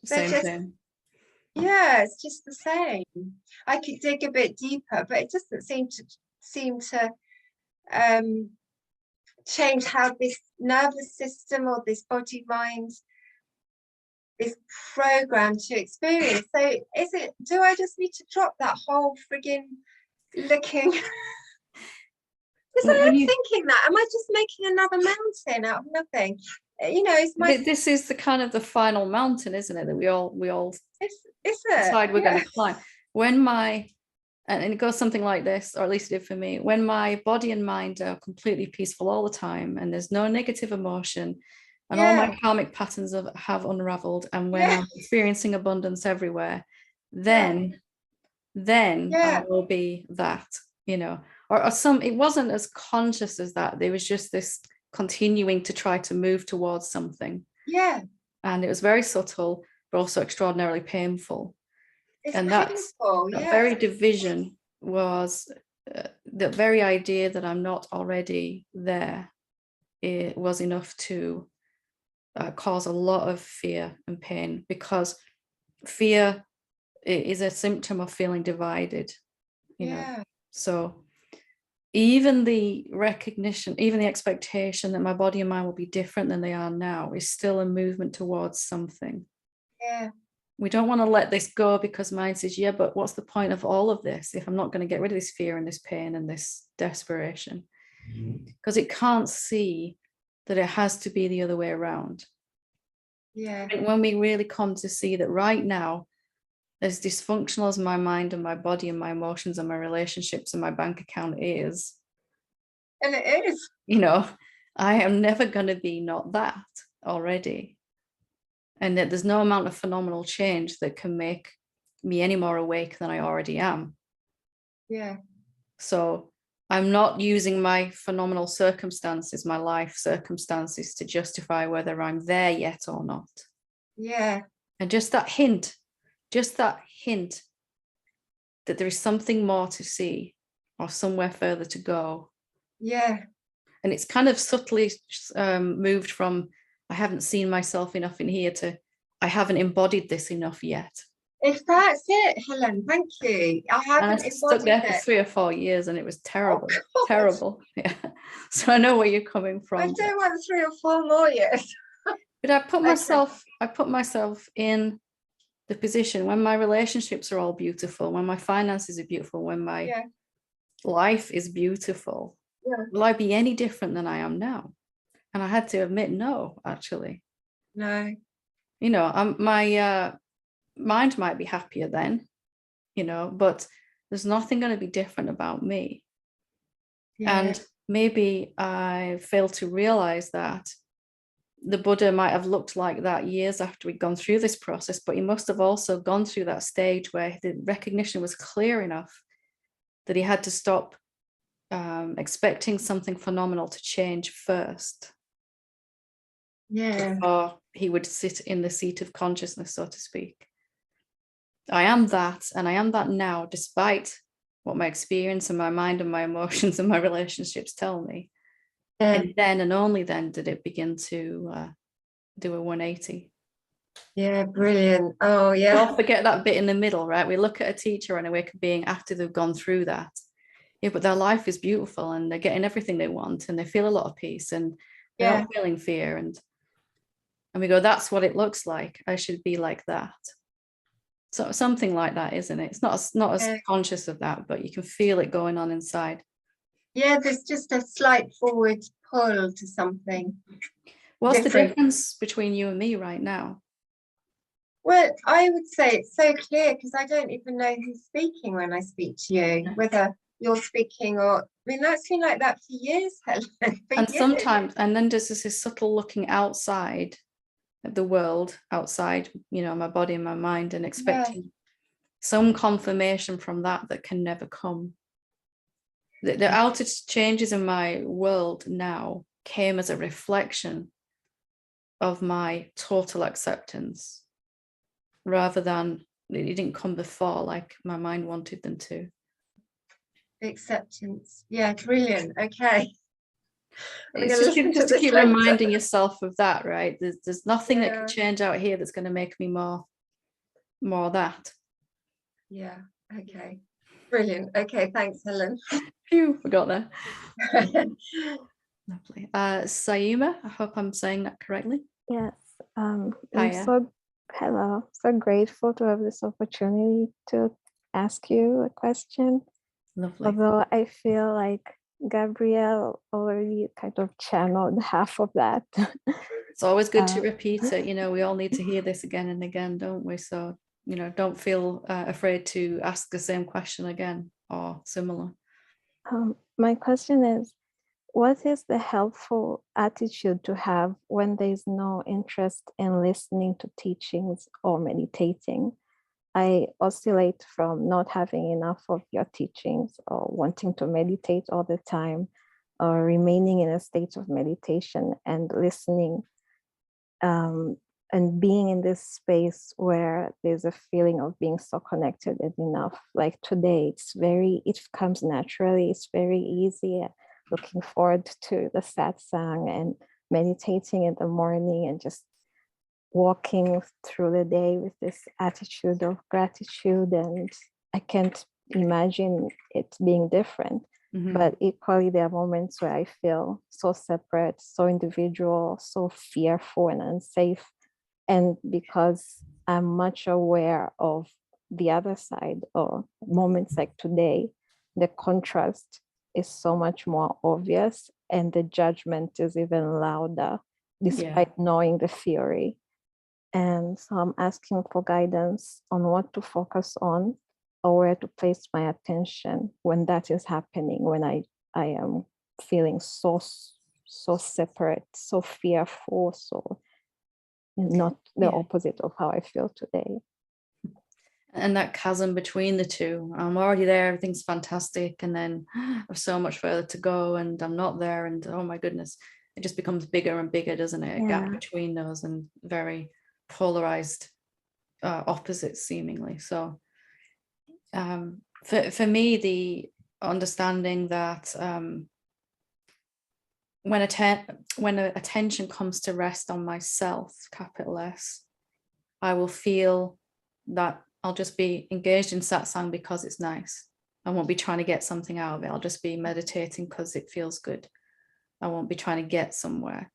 same. Yeah, it's just the same. I could dig a bit deeper, but it doesn't seem to change how this nervous system or this body mind is programmed to experience. So do I just need to drop that whole frigging looking? Because I am thinking that, am I just making another mountain out of nothing? You know, it's my. This is the kind of the final mountain, isn't it? That we all decide we're going to climb. When and it goes something like this, or at least it did for me. When my body and mind are completely peaceful all the time, and there's no negative emotion, and all my karmic patterns have unraveled, and when I'm experiencing abundance everywhere, then I will be that, you know. Or it wasn't as conscious as that. There was just this continuing to try to move towards something. Yeah. And it was very subtle, but also extraordinarily painful. It's and painful, that very division was the very idea that I'm not already there. It was enough to cause a lot of fear and pain, because fear is a symptom of feeling divided, you know. So even the recognition, even the expectation that my body and mind will be different than they are now is still a movement towards something. Yeah. We don't want to let this go, because mind says, yeah, but what's the point of all of this if I'm not going to get rid of this fear and this pain and this desperation? Because it can't see that it has to be the other way around. Yeah. And when we really come to see that right now, as dysfunctional as my mind and my body and my emotions and my relationships and my bank account is, And it is. you know, I am never going to be not that already. And that there's no amount of phenomenal change that can make me any more awake than I already am. Yeah. So I'm not using my phenomenal circumstances, my life circumstances, to justify whether I'm there yet or not. Yeah. And just that hint that there is something more to see or somewhere further to go. Yeah. And it's kind of subtly moved from, I haven't seen myself enough in here, to, I haven't embodied this enough yet. If that's it, Helen, thank you. I And I haven't stuck there embodied for it. 3 or 4 years, and it was terrible, Oh, God. terrible. Yeah. So I know where you're coming I from. don't want 3 or 4 more years. But I put Okay. myself in the position when my relationships are all beautiful, when my finances are beautiful, when my Yeah. life is beautiful. Yeah. Will I be any different than I am now? And I had to admit, no, actually. No. You know, my mind might be happier then, you know, but there's nothing going to be different about me. Yeah. And maybe I failed to realize that the Buddha might have looked like that years after we'd gone through this process, but he must have also gone through that stage where the recognition was clear enough that he had to stop expecting something phenomenal to change first. Yeah. Or he would sit in the seat of consciousness, so to speak. I am that, and I am that now, despite what my experience and my mind and my emotions and my relationships tell me. Yeah. And then and only then did it begin to do a 180. Yeah, brilliant. Oh, We yeah. all forget that bit in the middle, right? We look at a teacher and awake being after they've gone through that. Yeah, but their life is beautiful and they're getting everything they want and they feel a lot of peace and they're Yeah. not feeling fear. And we go, that's what it looks like. I should be like that. So something like that, isn't it? It's not as Yeah. conscious of that, but you can feel it going on inside. Yeah, there's just a slight forward pull to something. What's the different. difference between you and me right now? Well, I would say it's so clear because I don't even know who's speaking when I speak to you, whether you're speaking or, I mean, that's been like that for years, Helen. And sometimes, and then there's this subtle looking outside at the world, outside, you know, my body and my mind, and expecting some confirmation from that can never come. The outer changes in my world now came as a reflection of my total acceptance, rather than it didn't come before like my mind wanted them to. Acceptance. Yeah, brilliant. Okay. It's just to keep reminding yourself of that, right? There's nothing that can change out here that's going to make me more that. Yeah. Okay. Brilliant. Okay. Thanks, Helen. Phew, forgot that. Lovely. Saima, I hope I'm saying that correctly. Yes. I'm Hiya. so grateful to have this opportunity to ask you a question. Lovely. Although I feel like Gabrielle already kind of channeled half of that. It's always good to repeat it. You know, we all need to hear this again and again, don't we? So, you know, don't feel afraid to ask the same question again or similar. My question is, what is the helpful attitude to have when there's no interest in listening to teachings or meditating? I oscillate from not having enough of your teachings or wanting to meditate all the time, or remaining in a state of meditation and listening, and being in this space where there's a feeling of being so connected and enough. Like today, it comes naturally, it's very easy. Looking forward to the satsang and meditating in the morning and just walking through the day with this attitude of gratitude, and I can't imagine it being different. But equally, there are moments where I feel so separate, so individual, so fearful and unsafe. And because I'm much aware of the other side, or moments like today, the contrast is so much more obvious. and the judgment is even louder despite knowing the theory. And so I'm asking for guidance on what to focus on or where to place my attention when that is happening, when I am feeling so separate, so fearful, so not the opposite of how I feel today. And that chasm between the two, I'm already there, everything's fantastic, and then I've so much further to go and I'm not there, and oh my goodness, it just becomes bigger and bigger, doesn't it? A gap between those, and very polarized opposites seemingly. So for me, the understanding that when attention comes to rest on myself, capital S, I will feel that I'll just be engaged in satsang because it's nice. I won't be trying to get something out of it. I'll just be meditating because it feels good. I won't be trying to get somewhere.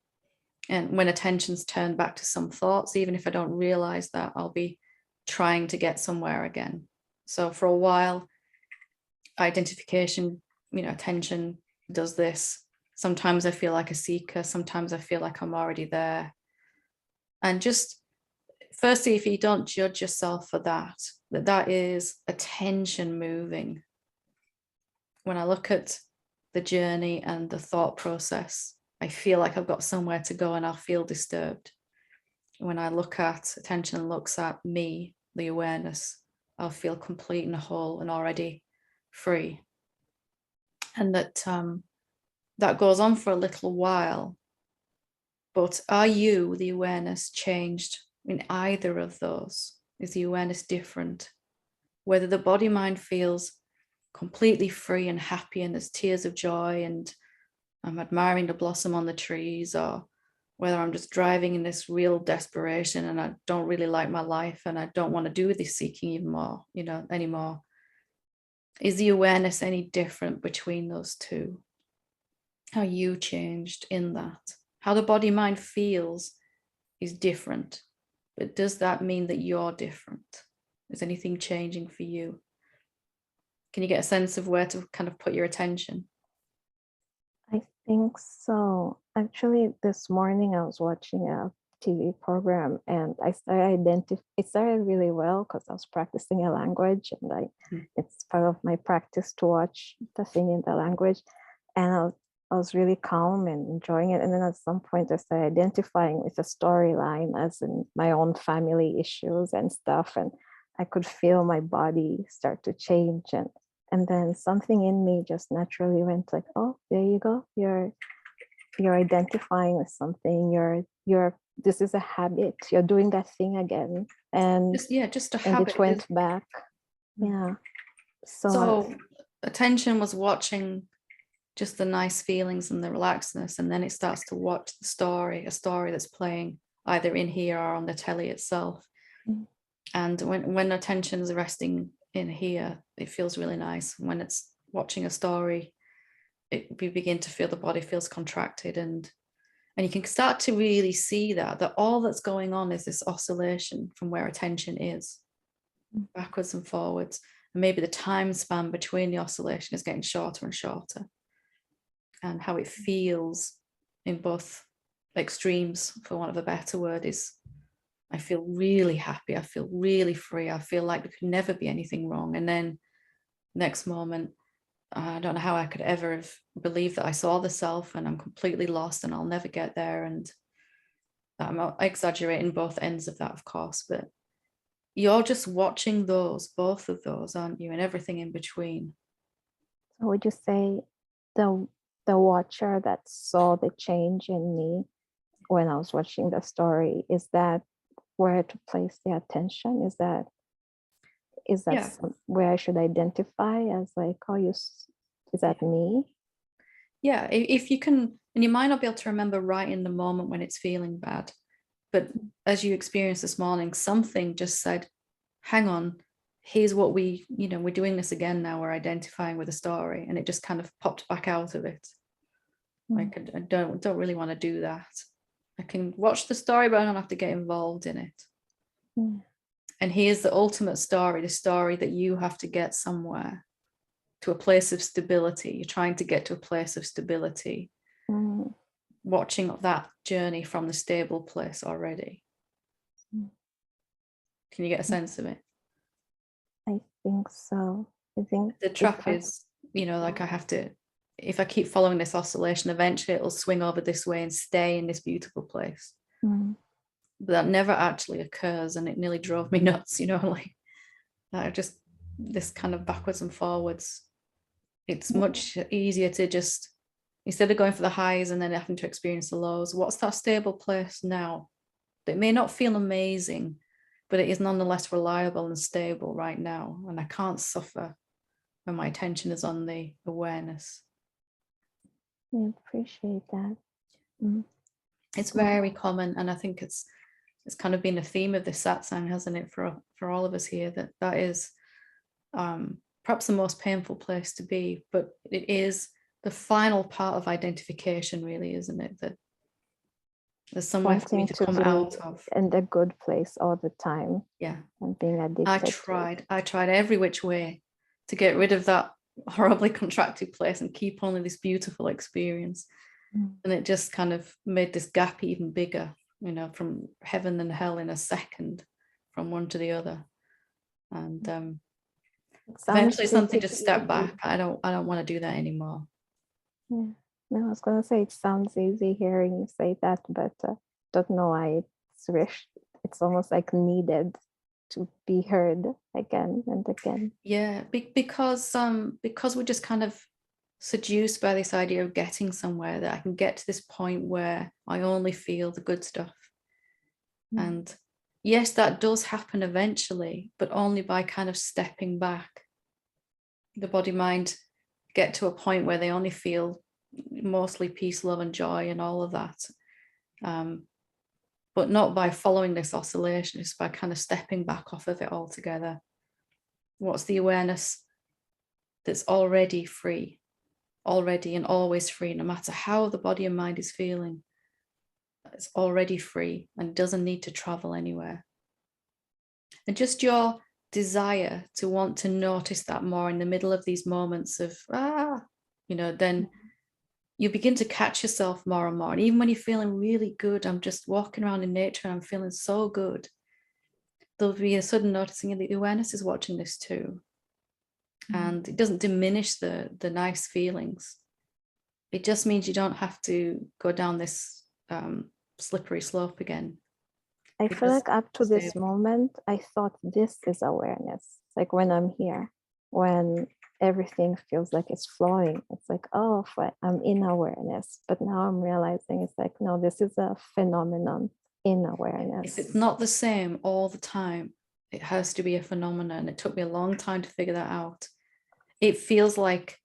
And when attention's turned back to some thoughts, even if I don't realize that, I'll be trying to get somewhere again. So for a while, identification, attention does this. Sometimes I feel like a seeker. Sometimes I feel like I'm already there. And just firstly, if you don't judge yourself for that is attention moving. When I look at the journey and the thought process, I feel like I've got somewhere to go and I'll feel disturbed. When I look at attention looks at me, the awareness, I'll feel complete and whole and already free. And that goes on for a little while. But are you, the awareness, changed in either of those? Is the awareness different? Whether the body mind feels completely free and happy and there's tears of joy and I'm admiring the blossom on the trees, or whether I'm just driving in this real desperation and I don't really like my life and I don't want to do this seeking even more, anymore. Is the awareness any different between those two? How you changed in that? How the body mind feels is different, but does that mean that you're different? Is anything changing for you? Can you get a sense of where to kind of put your attention? I think so. Actually, this morning I was watching a TV program and I started it started really well because I was practicing a language, and it's part of my practice to watch the thing in the language. And I was really calm and enjoying it. And then at some point I started identifying with a storyline, as in my own family issues and stuff. And I could feel my body start to change. And then something in me just naturally went like, oh, there you go. You're identifying with something. This is a habit. You're doing that thing again. And just a habit. It went back. Yeah. So attention was watching just the nice feelings and the relaxedness, and then it starts to watch a story that's playing either in here or on the telly itself. And when attention is resting in here, it feels really nice. When it's watching a story, we begin to feel the body feels contracted, and you can start to really see that all that's going on is this oscillation from where attention is, backwards and forwards, and maybe the time span between the oscillation is getting shorter and shorter. And how it feels in both extremes, for want of a better word, is I feel really happy, I feel really free, I feel like there could never be anything wrong. And then next moment, I don't know how I could ever have believed that I saw the self and I'm completely lost and I'll never get there. And I'm exaggerating both ends of that, of course, but you're just watching both of those, aren't you? And everything in between. So would you say the watcher that saw the change in me when I was watching the story, is that where to place the attention? Is that where I should identify as like, oh, is that me? Yeah, if you can, and you might not be able to remember right in the moment when it's feeling bad, but as you experienced this morning, something just said, hang on, here's what we're doing this again now, we're identifying with a story, and it just kind of popped back out of it. Like, I don't really want to do that. I can watch the story, but I don't have to get involved in it. And here's the ultimate story, the story that you have to get somewhere, to a place of stability. You're trying to get to a place of stability. watching that journey from the stable place already. Can you get a sense of it? I think so. I think The trap is, you know, like I have to, if I keep following this oscillation, eventually it'll swing over this way and stay in this beautiful place. But that never actually occurs, and it nearly drove me nuts, you know, like just this kind of backwards and forwards. It's much easier to just, instead of going for the highs and then having to experience the lows, what's that stable place now? It may not feel amazing, but it is nonetheless reliable and stable right now. And I can't suffer when my attention is on the awareness. I appreciate that. It's very common, and I think it's kind of been a theme of this satsang, hasn't it, for all of us here, that is perhaps the most painful place to be, but it is the final part of identification, really, isn't it? That there's somewhere for me to come out of. In the good place all the time. Yeah. And being addicted. I tried every which way to get rid of that horribly contracted place and keep only this beautiful experience. And it just kind of made this gap even bigger, you know, from heaven and hell in a second, from one to the other. And eventually something just stepped back. I don't want to do that anymore. Yeah. No, I was going to say it sounds easy hearing you say that, but don't know why it's almost like needed to be heard again and again. Yeah, because we're just kind of seduced by this idea of getting somewhere, that I can get to this point where I only feel the good stuff. And yes, that does happen eventually, but only by kind of stepping back. The body mind get to a point where they only feel mostly peace, love and joy and all of that, but not by following this oscillation. It's by kind of stepping back off of it altogether. What's the awareness that's already free, already and always free, no matter how the body and mind is feeling? It's already free and doesn't need to travel anywhere. And just your desire to want to notice that more in the middle of these moments of you know, then you begin to catch yourself more and more. And even when you're feeling really good, I'm just walking around in nature and I'm feeling so good, there'll be a sudden noticing that the awareness is watching this too. And it doesn't diminish the nice feelings. It just means you don't have to go down this slippery slope again. I feel like up to this moment, I thought this is awareness. Like when I'm here, when everything feels like it's flowing, it's like, oh, I'm in awareness. But now I'm realizing it's like, no, this is a phenomenon in awareness. If it's not the same all the time, it has to be a phenomenon. It took me a long time to figure that out. It feels like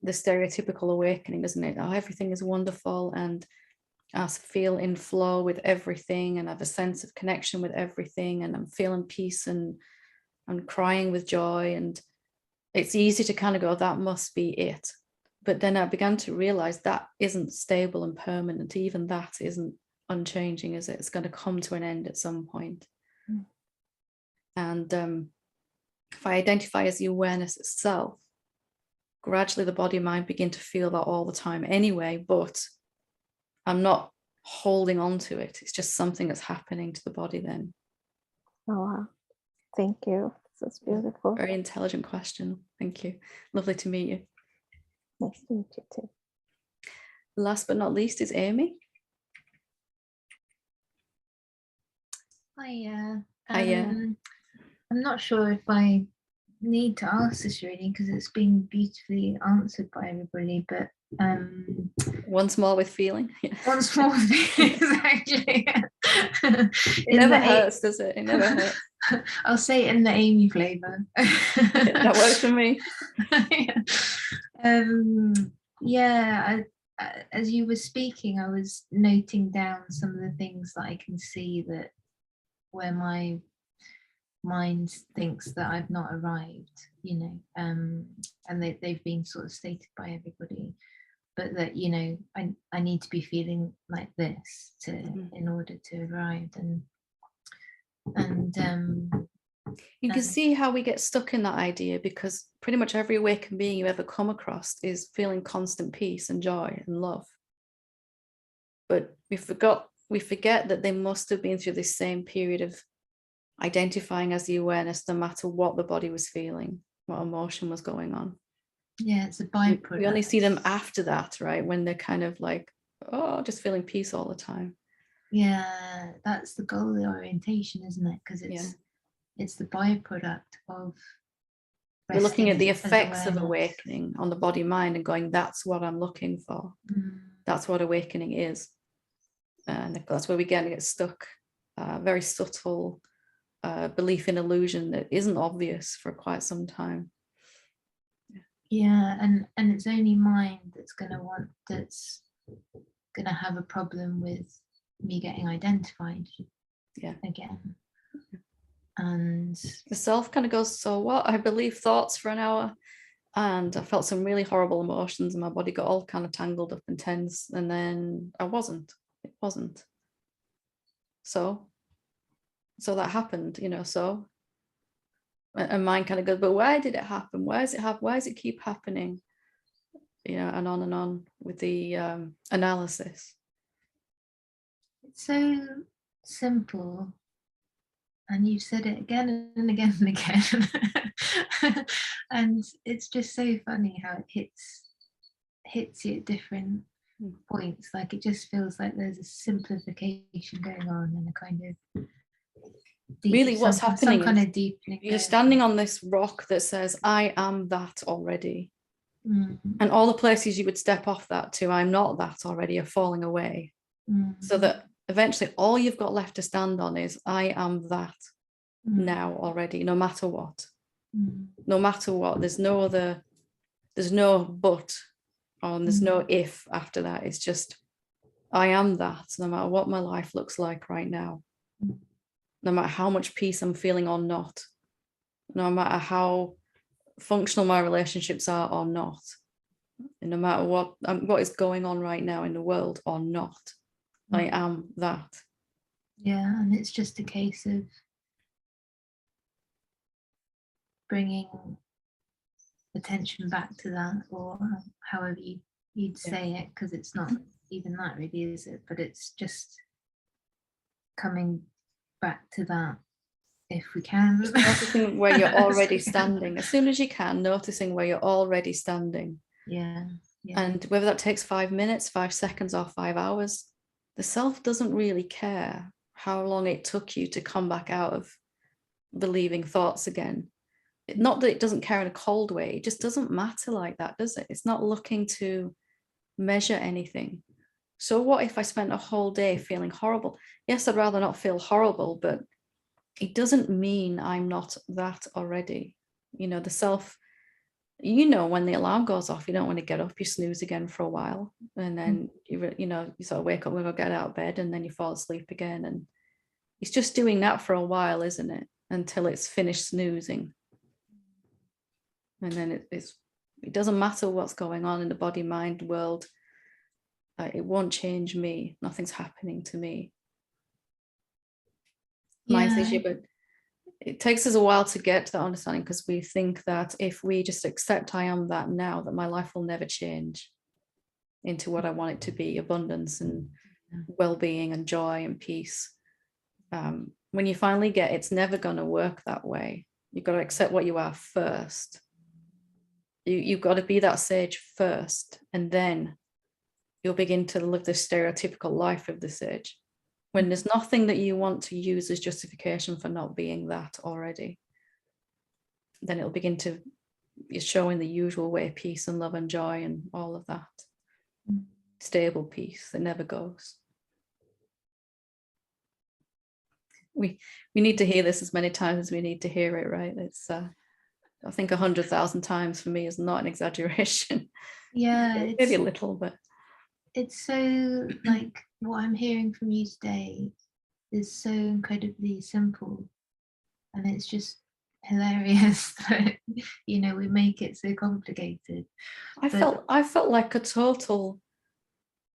the stereotypical awakening, doesn't it? Oh, everything is wonderful and I feel in flow with everything and I have a sense of connection with everything and I'm feeling peace and I'm crying with joy, and it's easy to kind of go, that must be it. But then I began to realize that isn't stable and permanent. Even that isn't unchanging, is it? It's going to come to an end at some point. And if I identify as the awareness itself, gradually the body and mind begin to feel that all the time anyway, but I'm not holding on to it. It's just something that's happening to the body then. Oh, wow. Thank you. This is beautiful. Very intelligent question. Thank you. Lovely to meet you. Nice to meet you too. Last but not least is Amy. Hiya. Hiya. I'm not sure if I need to ask this really because it's been beautifully answered by everybody, but once more with feeling. Yeah. Once more with feeling, exactly. It never hurts, does it? It never hurts. I'll say it in the Amy flavour. That works for me. As you were speaking, I was noting down some of the things that I can see that where my mind thinks that I've not arrived, you know, and they've been sort of stated by everybody, but that, you know, I need to be feeling like this in order to arrive, and you can see how we get stuck in that idea, because pretty much every awakened being you ever come across is feeling constant peace and joy and love. but we forget that they must have been through this same period of identifying as the awareness, no matter what the body was feeling, what emotion was going on. Yeah, it's a byproduct. We only see them after that, right? When they're kind of like, oh, just feeling peace all the time. Yeah, that's the goal orientation, isn't it? Because it's the byproduct of We're looking at the resting as effects of awareness. awakening on the body mind and going, that's what I'm looking for. That's what awakening is. And that's where we get stuck. Very subtle belief in illusion that isn't obvious for quite some time. Yeah, and it's only mind that's gonna have a problem with me getting identified again. And The self kind of goes, so what? I believe thoughts for an hour, and I felt some really horrible emotions, and my body got all kind of tangled up and tense, and then it wasn't. So that happened, so. And mine kind of goes, but why did it happen? Why does it happen? Why does it keep happening? And on with the analysis. it's so simple. And you've said it again and again and again. And it's just so funny how it hits you at different points. Like, it just feels like there's a simplification going on and a kind of really what's happening some kind of deepening. You're standing on this rock that says, I am that already. And all the places you would step off that to, I'm not that already, are falling away. So that eventually all you've got left to stand on is, I am that now already, no matter what. No matter what. There's no but, or there's no if after that. It's just, I am that, no matter what my life looks like right now. No matter how much peace I'm feeling or not. No matter how functional my relationships are or not. And no matter what is going on right now in the world or not. I am that. Yeah, and it's just a case of bringing attention back to that, or however you'd say it, because it's not even that really, is it? But it's just coming back to that if we can. Just noticing where you're already standing. As soon as you can, noticing where you're already standing. Yeah. And whether that takes 5 minutes, 5 seconds, or 5 hours, the self doesn't really care how long it took you to come back out of believing thoughts again. Not that it doesn't care in a cold way, it just doesn't matter like that, does it? It's not looking to measure anything. So what if I spent a whole day feeling horrible? Yes, I'd rather not feel horrible, but it doesn't mean I'm not that already. The self, when the alarm goes off, you don't want to get up, you snooze again for a while, and then you sort of wake up and go get out of bed, and then you fall asleep again, and it's just doing that for a while, isn't it? Until it's finished snoozing. And then it doesn't matter what's going on in the body mind world. It won't change me. Nothing's happening to me. Mind says, but it takes us a while to get to that understanding, because we think that if we just accept I am that now, that my life will never change into what I want it to be, abundance and well-being and joy and peace. When you finally get, it's never going to work that way. You've got to accept what you are first. You've got to be that sage first, and then you'll begin to live the stereotypical life of the sage, when there's nothing that you want to use as justification for not being that already. Then it'll begin to show in the usual way, peace and love and joy and all of that. Stable peace that never goes. We need to hear this as many times as we need to hear it, right? It's I think 100,000 times for me is not an exaggeration. Yeah, maybe a little, but it's so, like, what I'm hearing from you today is so incredibly simple, and it's just hilarious that we make it so complicated. I felt like a total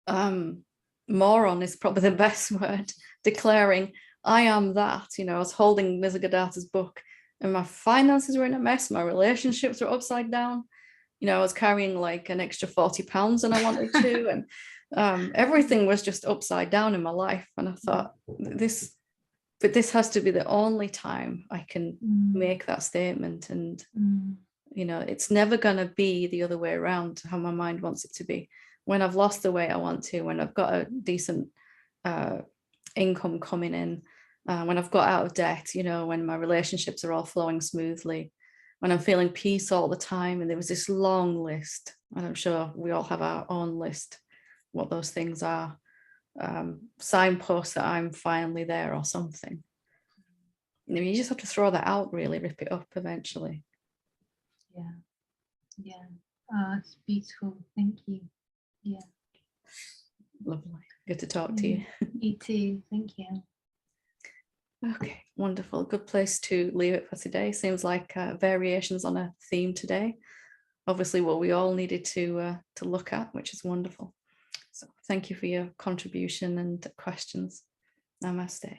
moron is probably the best word, declaring I am that. I was holding Nisargadatta's book, and my finances were in a mess, my relationships were upside down. I was carrying like an extra 40 pounds than I wanted to, and everything was just upside down in my life. And I thought, this has to be the only time I can make that statement. And, you know, it's never going to be the other way around, how my mind wants it to be. When I've lost the weight I want to, when I've got a decent income coming in, when I've got out of debt, you know, when my relationships are all flowing smoothly, when I'm feeling peace all the time. And there was this long list, and I'm sure we all have our own list, what those things are, signposts that I'm finally there or something. You know, you just have to throw that out, really, rip it up eventually. Yeah. It's beautiful. Thank you. Yeah. Lovely. Good to talk to you. You too. Thank you. Okay, wonderful. Good place to leave it for today. Seems like variations on a theme today. Obviously, what we all needed to look at, which is wonderful. So thank you for your contribution and questions. Namaste.